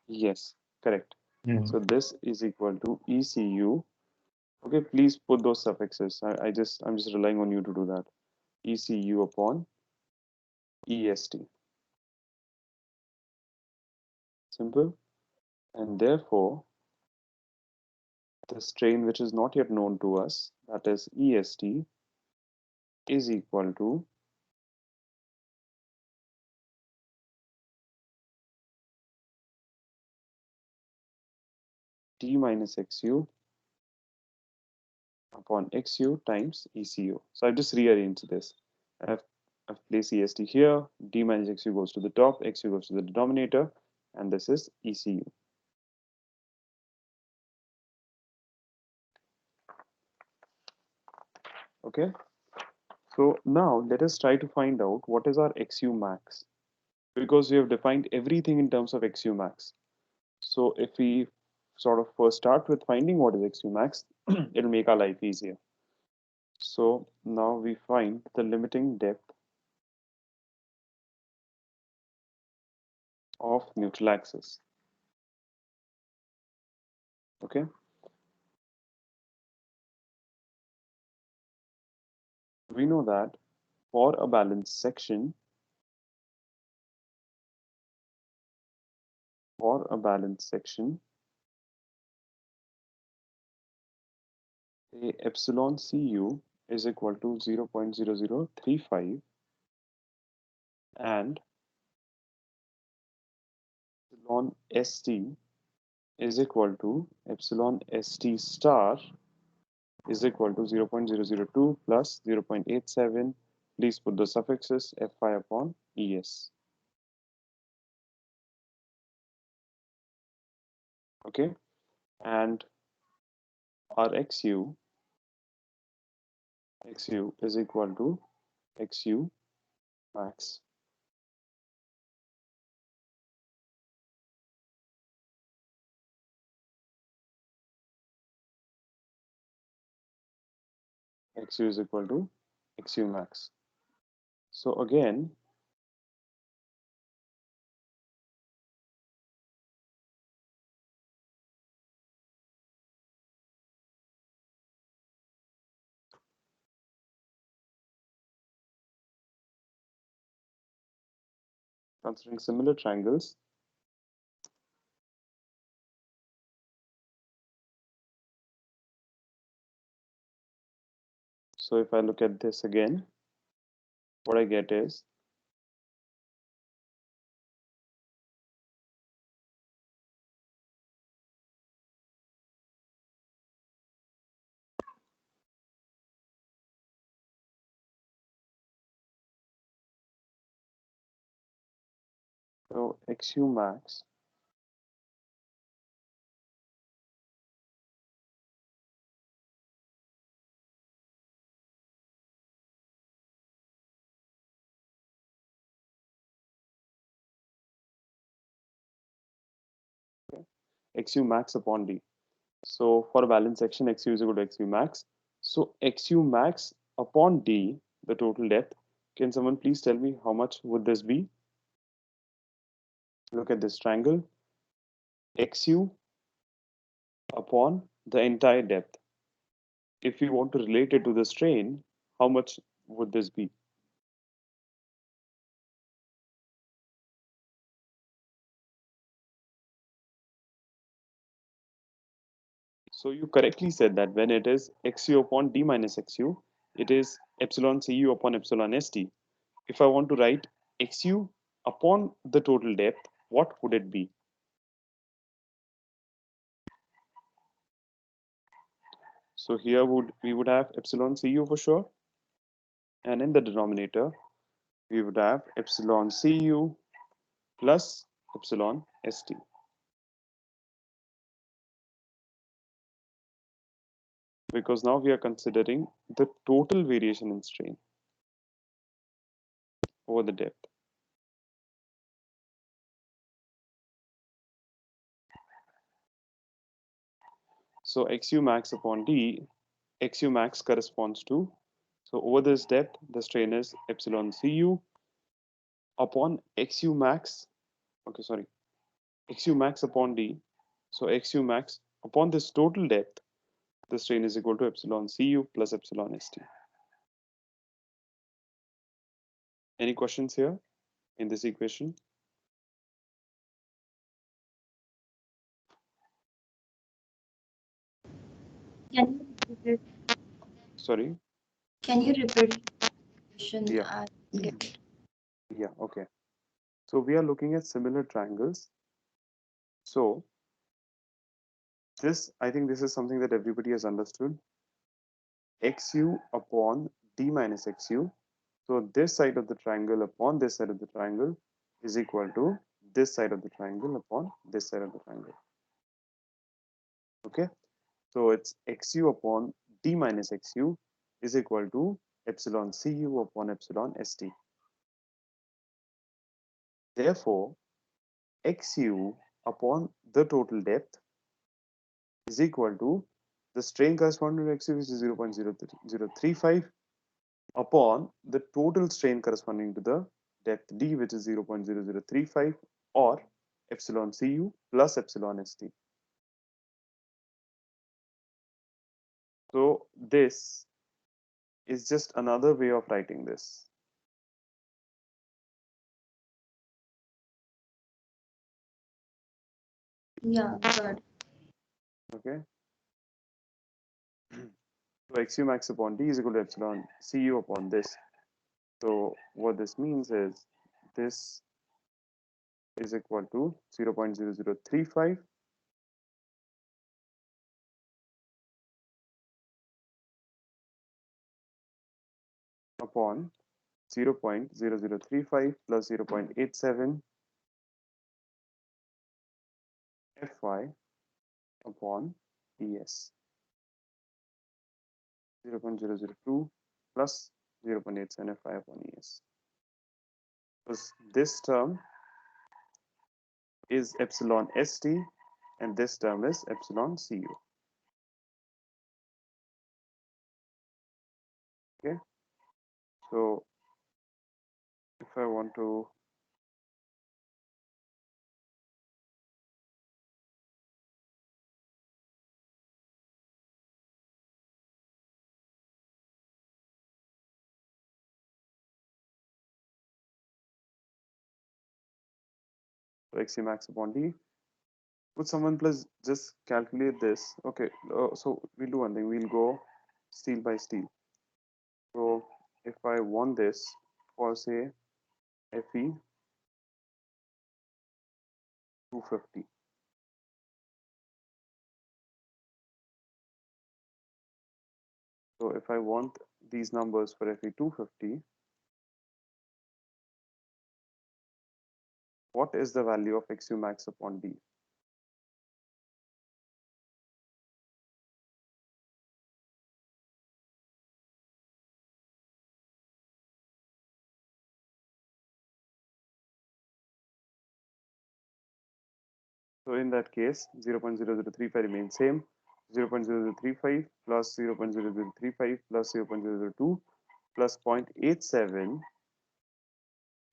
Speaker 1: Yes, correct.
Speaker 8: Hmm.
Speaker 1: So this is equal to ECU. Okay, please put those suffixes. I'm just relying on you to do that. ECU upon EST. Simple. And therefore, the strain which is not yet known to us, that is EST, is equal to T minus XU upon XU times ECU. So I've just rearranged this. I've, I've placed EST here, D minus XU goes to the top, XU goes to the denominator, and this is ECU. Okay, so now let us try to find out what is our XU max, because we have defined everything in terms of XU max. So if we sort of first start with finding what is XU max, it'll make our life easier. So now we find the limiting depth of neutral axis. Okay, we know that for a balanced section, for a balanced section, say epsilon Cu is equal to 0.0035 and epsilon St is equal to epsilon St star is equal to 0.002 plus 0.87. Please put the suffixes Fi upon Es. Okay, and our xu is equal to xu max. Xu is equal to xu max. So again, considering similar triangles, so if I look at this again, what I get is so xu max xu max upon d. So for a balanced section, xu is equal to xu max. So xu max upon d, the total depth. Can someone please tell me how much would this be? Look at this triangle. Xu upon the entire depth. If we want to relate it to the strain, how much would this be? So you correctly said that when it is xu upon d minus xu, it is epsilon cu upon epsilon st. If I want to write xu upon the total depth, what would it be? So here we would have epsilon cu for sure, and in the denominator we would have epsilon cu plus epsilon st. Because now we are considering the total variation in strain over the depth. So xu max upon d, xu max corresponds to, so over this depth, the strain is epsilon cu upon xu max, okay, sorry, xu max upon d. So xu max upon this total depth, the strain is equal to epsilon cu plus epsilon st. Any questions here in this equation?
Speaker 5: Can you repeat it?
Speaker 1: Sorry.
Speaker 5: Can you repeat the question?
Speaker 1: Yeah.
Speaker 5: I didn't get it.
Speaker 1: Yeah. Okay. So we are looking at similar triangles. So this, I think this is something that everybody has understood. Xu upon d minus xu. So this side of the triangle upon this side of the triangle is equal to this side of the triangle upon this side of the triangle. Okay. So it's xu upon d minus xu is equal to epsilon cu upon epsilon st. Therefore, xu upon the total depth is equal to the strain corresponding to xu, which is 0.035, upon the total strain corresponding to the depth d, which is 0.0035, or epsilon cu plus epsilon st. So this is just another way of writing this.
Speaker 5: Yeah, good.
Speaker 1: Okay. So xu max upon d is equal to epsilon cu upon this. So what this means is this is equal to 0.0035 upon 0.0035 plus 0.87 Fy upon Es. 0.002 plus 0.87 Fy upon Es. Because this term is epsilon St and this term is epsilon Cu. Okay. So if I want to xc max upon d, would someone please just calculate this? Okay, so we'll do one thing. We'll go steel by steel. So if I want this for say Fe 250. So if I want these numbers for Fe 250, what is the value of xu max upon d? So in that case, 0.0035 remains same. 0.0035 plus 0.0035 plus 0.002 plus 0.87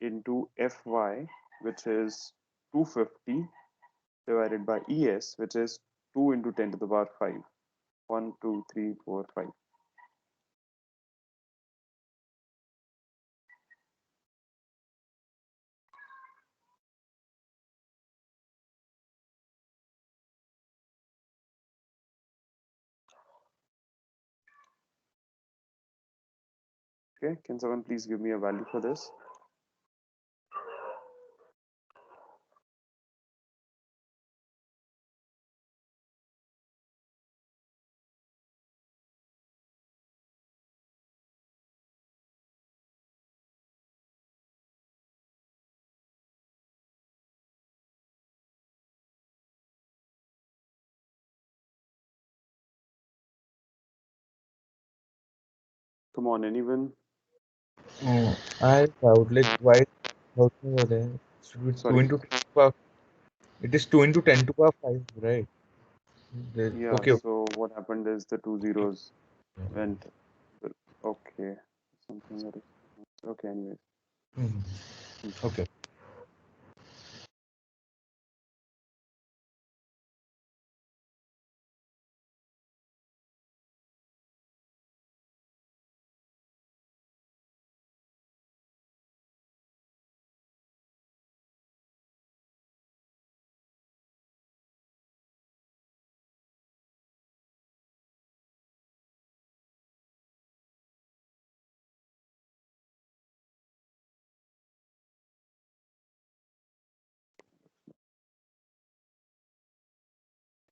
Speaker 1: into Fy, which is 250 divided by Es, which is 2 into 10 to the power 5. 1, 2, 3, 4, 5. Okay, can someone please give me a value for this? Come on, anyone?
Speaker 8: I doubt like why doubting over there. Should be 2
Speaker 1: Sorry.
Speaker 8: into 10 to power. It is 2 into 10 to power 5, right?
Speaker 1: Yeah,
Speaker 8: Okay.
Speaker 1: so what happened is the two zeros
Speaker 8: Yeah.
Speaker 1: went. Okay, something that is. Okay, anyways.
Speaker 8: Mhm. Okay.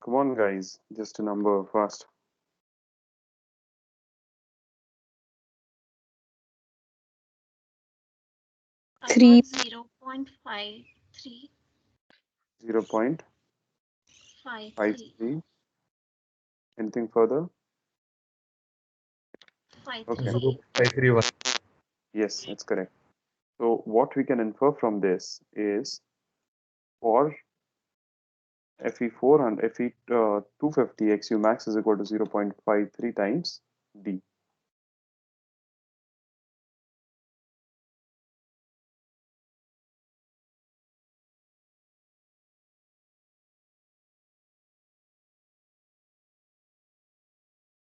Speaker 1: Come on, guys, just a number fast.
Speaker 6: I
Speaker 9: 3.
Speaker 6: got 0.5353.
Speaker 1: 0.53. Anything further? Okay.
Speaker 8: 0.531.
Speaker 1: Yes, that's correct. So what we can infer from this is for Fe 400, Fe 250, Xu max is equal to 0.53 times D.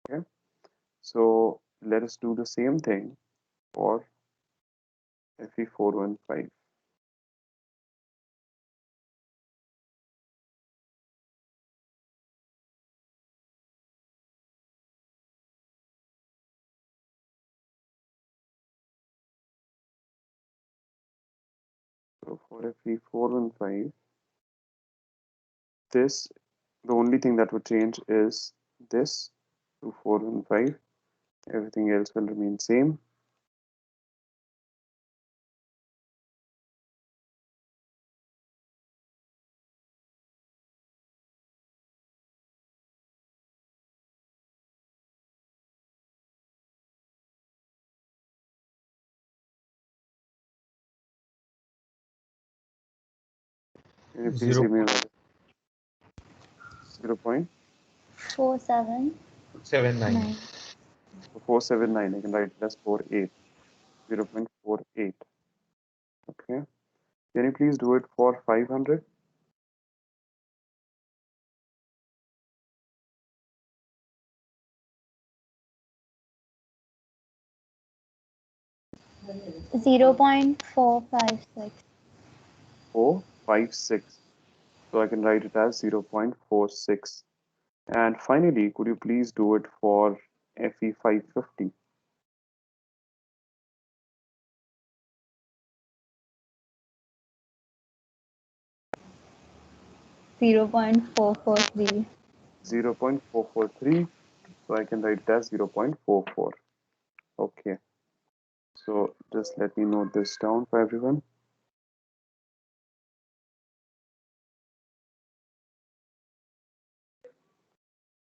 Speaker 1: Okay. So let us do the same thing for Fe 415. So for Fe415, this, the only thing that would change is this to 415. Everything else will remain same. Can you please give me 0
Speaker 9: 47
Speaker 8: 79.
Speaker 9: 9.
Speaker 1: 479? I can write it as 48. 0.48. Okay. Can you please do it for 500?
Speaker 9: 0.456.
Speaker 1: 456. So I can write it as 0.46. And finally, could you please do it for Fe550?
Speaker 9: 0.443.
Speaker 1: 0.443. So I can write it as 0.44. Okay. So just let me note this down for everyone.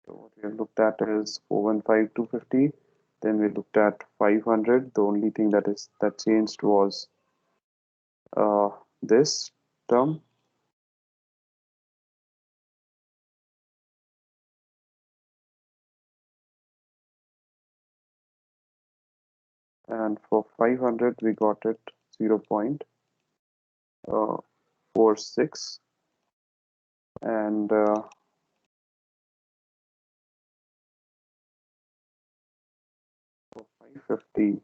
Speaker 1: So what we have looked at is 415, 250. Then we looked at 500. The only thing that changed was this term. And for 500, we got it 0.46. And for 550,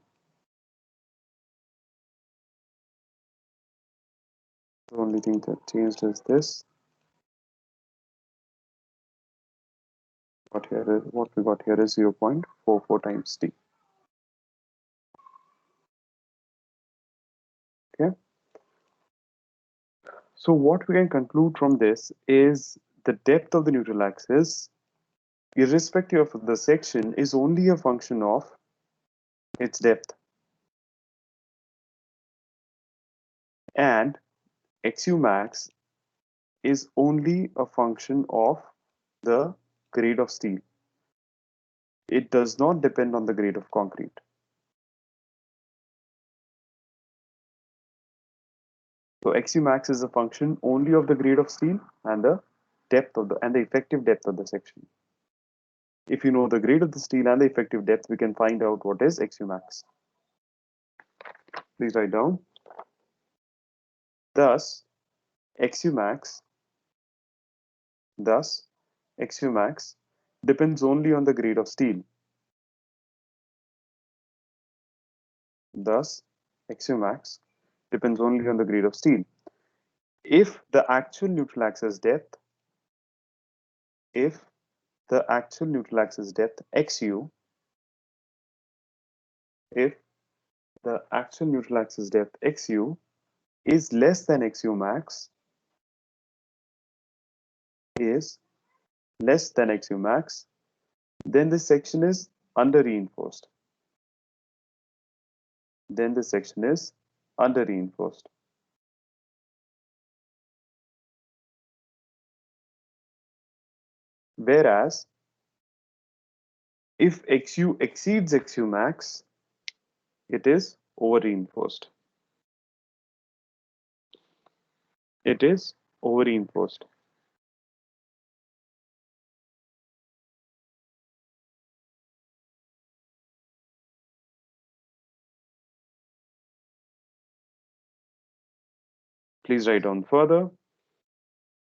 Speaker 1: the only thing that changed is this. What we got here is 0.44 times t. Okay. So what we can conclude from this is the depth of the neutral axis, irrespective of the section, is only a function of its depth, and xu max is only a function of the grade of steel. It does not depend on the grade of concrete. So xu max is a function only of the grade of steel and the effective depth of the section. If you know the grade of the steel and the effective depth, we can find out what is xu max. Please write down. Thus, xu max depends only on the grade of steel. Thus, xu max depends only on the grade of steel. If the actual neutral axis depth, xu, if the actual neutral axis depth xu is less than xu max, then this section is under reinforced. Whereas if xu exceeds xu max, it is over reinforced. Please write down further.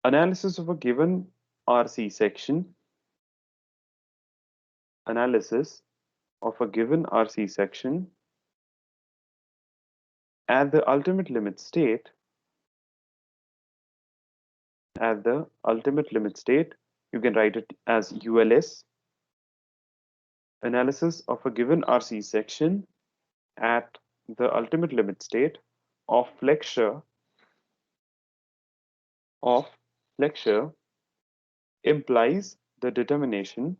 Speaker 1: Analysis of a given RC section. Analysis of a given RC section at the ultimate limit state. You can write it as ULS. Analysis of a given RC section at the ultimate limit state of flexure of flexure implies the determination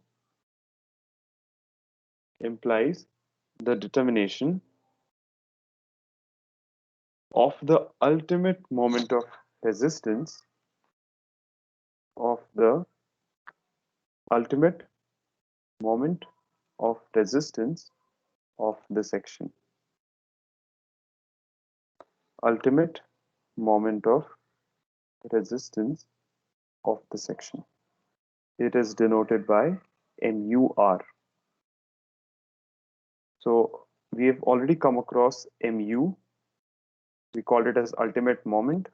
Speaker 1: of the ultimate moment of resistance of the ultimate moment of resistance of the section. Ultimate moment of resistance of the section. It is denoted by MUR. So we have already come across MU. We called it as ultimate moment.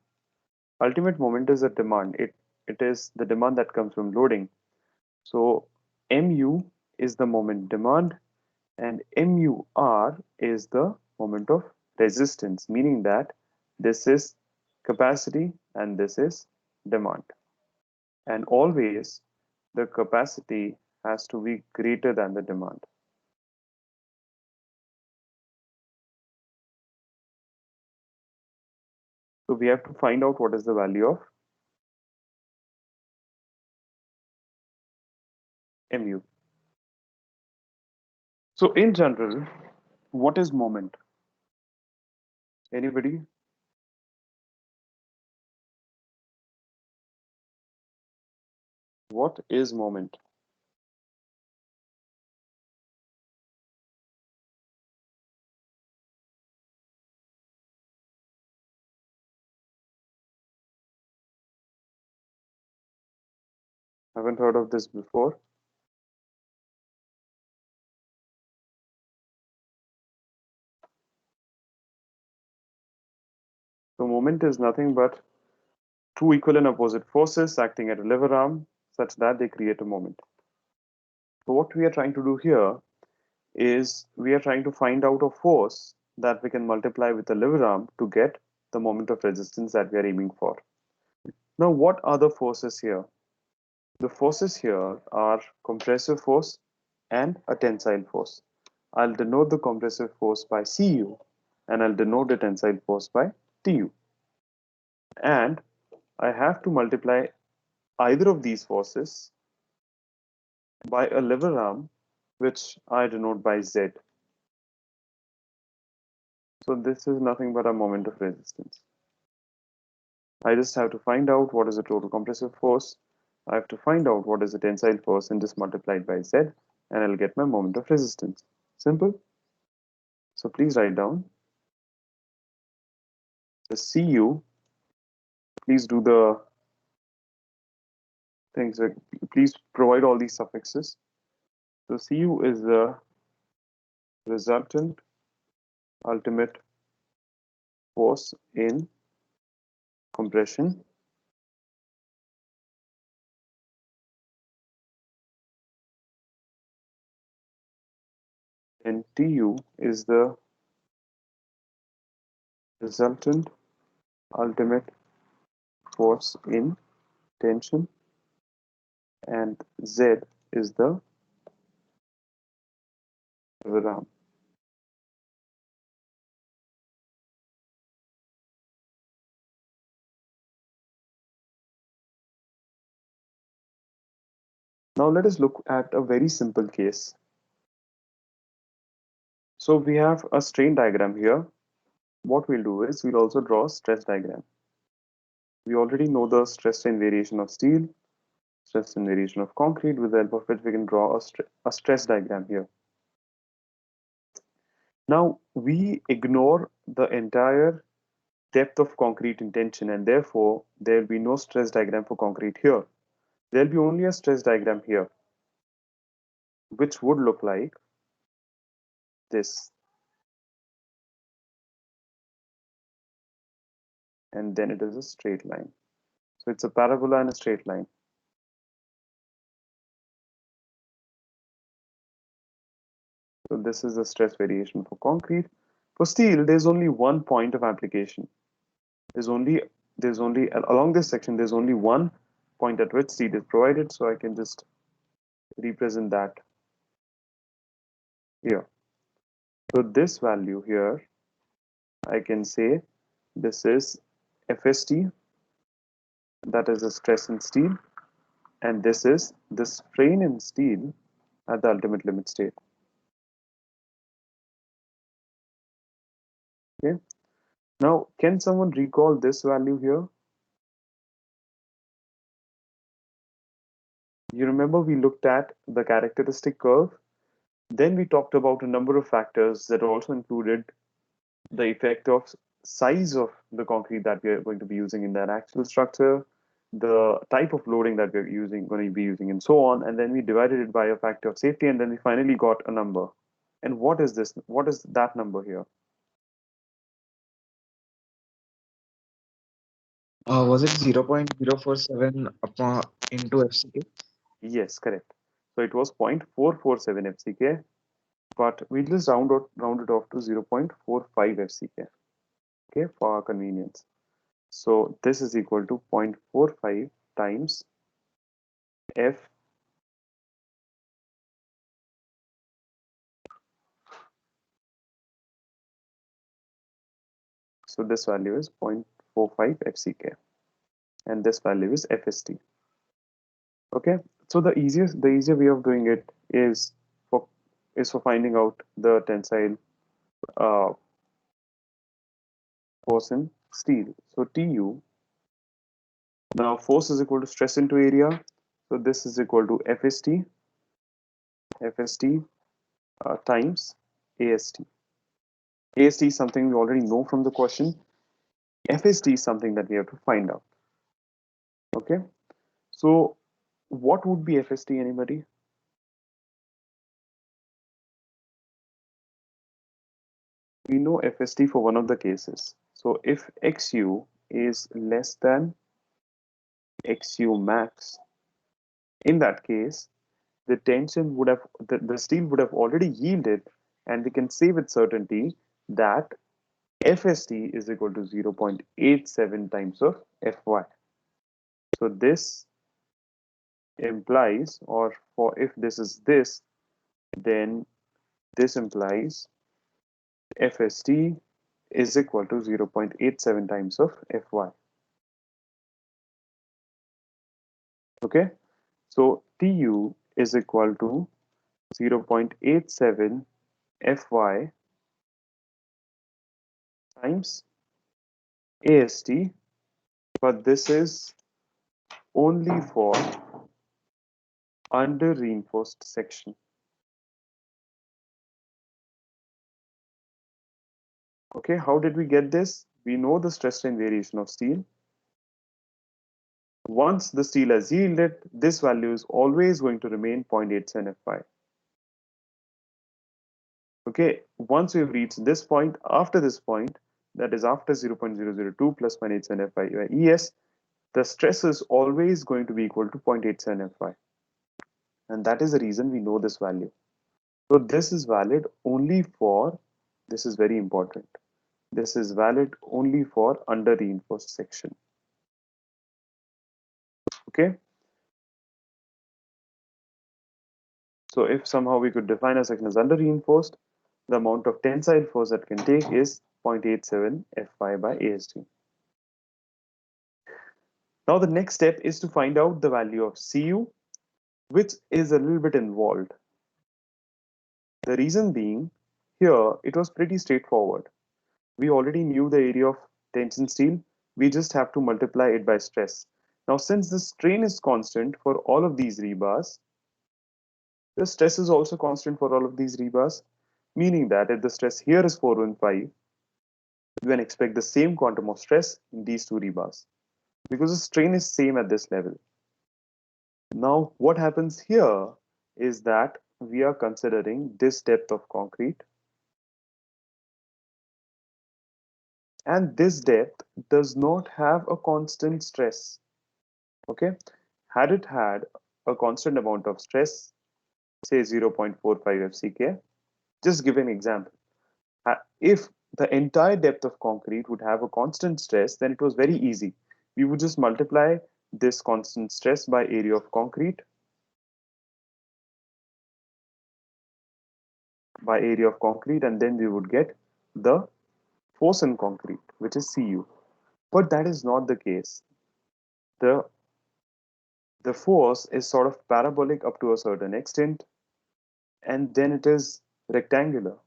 Speaker 1: Ultimate moment is a demand. It is the demand that comes from loading. So MU is the moment demand and MUR is the moment of resistance, meaning that this is capacity and this is demand. And always the capacity has to be greater than the demand. So we have to find out what is the value of MU. So in general, what is moment? Anybody? What is moment? Haven't heard of this before. So moment is nothing but two equal and opposite forces acting at a lever arm such that they create a moment. So what we are trying to do here is we are trying to find out a force that we can multiply with the lever arm to get the moment of resistance that we are aiming for. Now, what are the forces here? The forces here are compressive force and a tensile force. I'll denote the compressive force by Cu and I'll denote the tensile force by Tu. And I have to multiply either of these forces by a lever arm which I denote by Z. So this is nothing but a moment of resistance. I just have to find out what is the total compressive force. I have to find out what is the tensile force and just multiply it by Z and I'll get my moment of resistance. Simple. So please write down the Cu. Please do the things like please provide all these suffixes. So Cu is the resultant ultimate force in compression. And Tu is the resultant ultimate force in tension. And Z is the lever arm. Now let us look at a very simple case. So we have a strain diagram here. What we'll do is we'll also draw a stress diagram. We already know the stress strain variation of steel, stress strain variation of concrete. With the help of it, we can draw a stress diagram here. Now we ignore the entire depth of concrete in tension and therefore there will be no stress diagram for concrete here. There will be only a stress diagram here, which would look like this. And then it is a straight line. So it's a parabola and a straight line. So this is the stress variation for concrete. For steel, there's only one point of application. There's only along this section, there's only one point at which steel is provided. So I can just represent that here. So this value here, I can say this is FST that is the stress in steel, and this is the strain in steel at the ultimate limit state. Okay. Now, can someone recall this value here? You remember we looked at the characteristic curve. Then we talked about a number of factors that also included the effect of size of the concrete that we are going to be using in that actual structure, the type of loading that we're going to be using, and so on. And then we divided it by a factor of safety, and then we finally got a number. And what is this? What is that number here?
Speaker 10: Was it 0.047 upon into FCK?
Speaker 1: Yes, correct. So it was 0.447 FCK, but we'll just round it off to 0.45 FCK, okay, for our convenience. So this is equal to 0.45 times F. So this value is 0.45 FCK, and this value is FST. Okay, so the easier way of doing it for for finding out the tensile uh, force in steel. So TU, now force is equal to stress into area. So this is equal to FST times AST. AST is something we already know from the question. FST is something that we have to find out. Okay, so what would be FST, anybody? We know FST for one of the cases. So if XU is less than XU max, in that case, the tension would have, the steel would have already yielded, and we can say with certainty that FST is equal to 0.87 times of Fy. So this implies, or for if this is this, then this implies FST is equal to 0.87 times of Fy. Okay, so Tu is equal to 0.87 Fy times AST, but this is only for under reinforced section. Okay, how did we get this? We know the stress strain variation of steel. Once the steel has yielded, this value is always going to remain 0.87 Fy. Okay, once we've reached this point, after this point, that is after 0.002 plus 0.87 Fy ES, the stress is always going to be equal to 0.87 Fy. And that is the reason we know this value. So this is valid only for, this is very important, this is valid only for under reinforced section. Okay. So if somehow we could define a section as under reinforced, the amount of tensile force that can take is 0.87 Fy by AST. Now the next step is to find out the value of Cu, which is a little bit involved. The reason being, here it was pretty straightforward. We already knew the area of tension steel. We just have to multiply it by stress. Now, since the strain is constant for all of these rebars, the stress is also constant for all of these rebars, meaning that if the stress here is 415, you can expect the same quantum of stress in these two rebars because the strain is same at this level. Now, what happens here is that we are considering this depth of concrete, and this depth does not have a constant stress. Okay, had it had a constant amount of stress, say 0.45 FCK, just give an example. If the entire depth of concrete would have a constant stress, then it was very easy. We would just multiply this constant stress by area of concrete and then we would get the force in concrete, which is Cu. But that is not the case. the the force is sort of parabolic up to a certain extent, and then it is rectangular.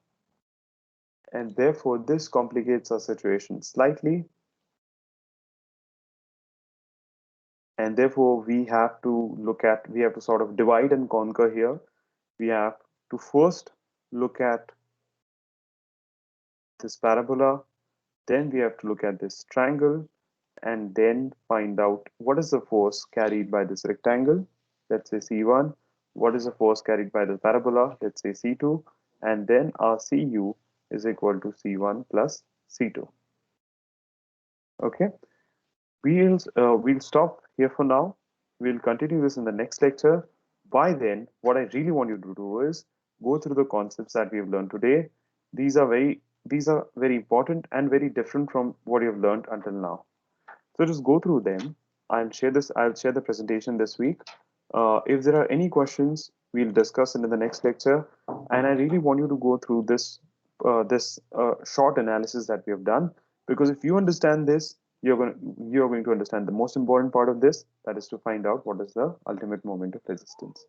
Speaker 1: And therefore, this complicates our situation slightly. And therefore, we have to sort of divide and conquer here. We have to first look at this parabola, then we have to look at this triangle, and then find out what is the force carried by this rectangle, let's say C1, what is the force carried by the parabola, let's say C2, and then our Cu is equal to C1 plus C2. Okay, we'll stop here for now. We'll continue this in the next lecture. By then, what I really want you to do is go through the concepts that we've learned today. These are very important and very different from what you've learned until now. So just go through them. I'll share the presentation this week. If there are any questions, we'll discuss it in the next lecture. And I really want you to go through this short analysis that we have done, because if you understand this, you're going to understand the most important part of this. That is to find out what is the ultimate moment of resistance.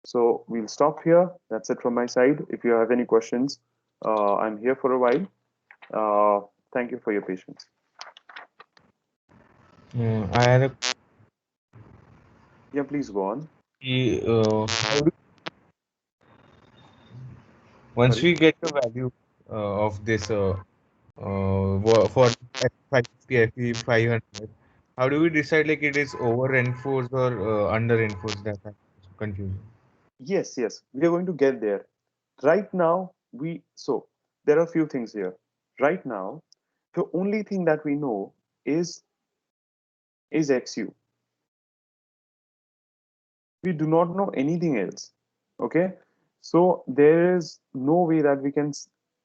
Speaker 1: So we'll stop here. That's it from my side. If you have any questions, I'm here for a while. Thank you for your patience.
Speaker 8: I had a
Speaker 1: Yeah, please go on.
Speaker 8: how do, once
Speaker 1: Sorry.
Speaker 8: we get the value of this for F550, Fe500, how do we decide like it is over reinforced or under reinforced? That I'm confused.
Speaker 1: Yes, we are going to get there. Right now, there are a few things here. Right now, the only thing that we know is XU. We do not know anything else. Okay, so there is no way that we can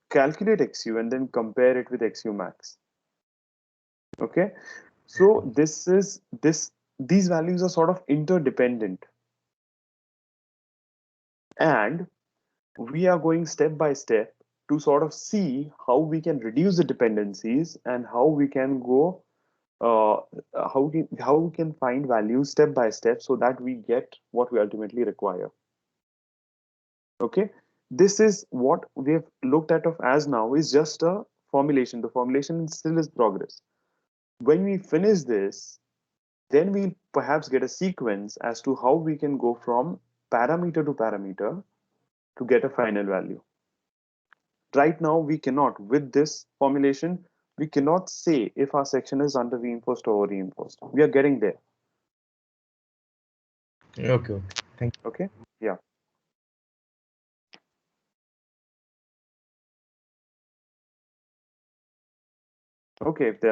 Speaker 1: calculate XU and then compare it with XU max. Okay, so these values are sort of interdependent, and we are going step by step to sort of see how we can reduce the dependencies and how we can go uh, how we can find values step by step so that we get what we ultimately require. Okay, this is what we have looked at of as now is just a formulation. The formulation still is progress. When we finish this, then we'll perhaps get a sequence as to how we can go from parameter to parameter to get a final value. Right now, we cannot, with this formulation, we cannot say if our section is under reinforced or over reinforced. We are getting there.
Speaker 8: Okay. Thank you.
Speaker 1: Okay, yeah. Okay, if there are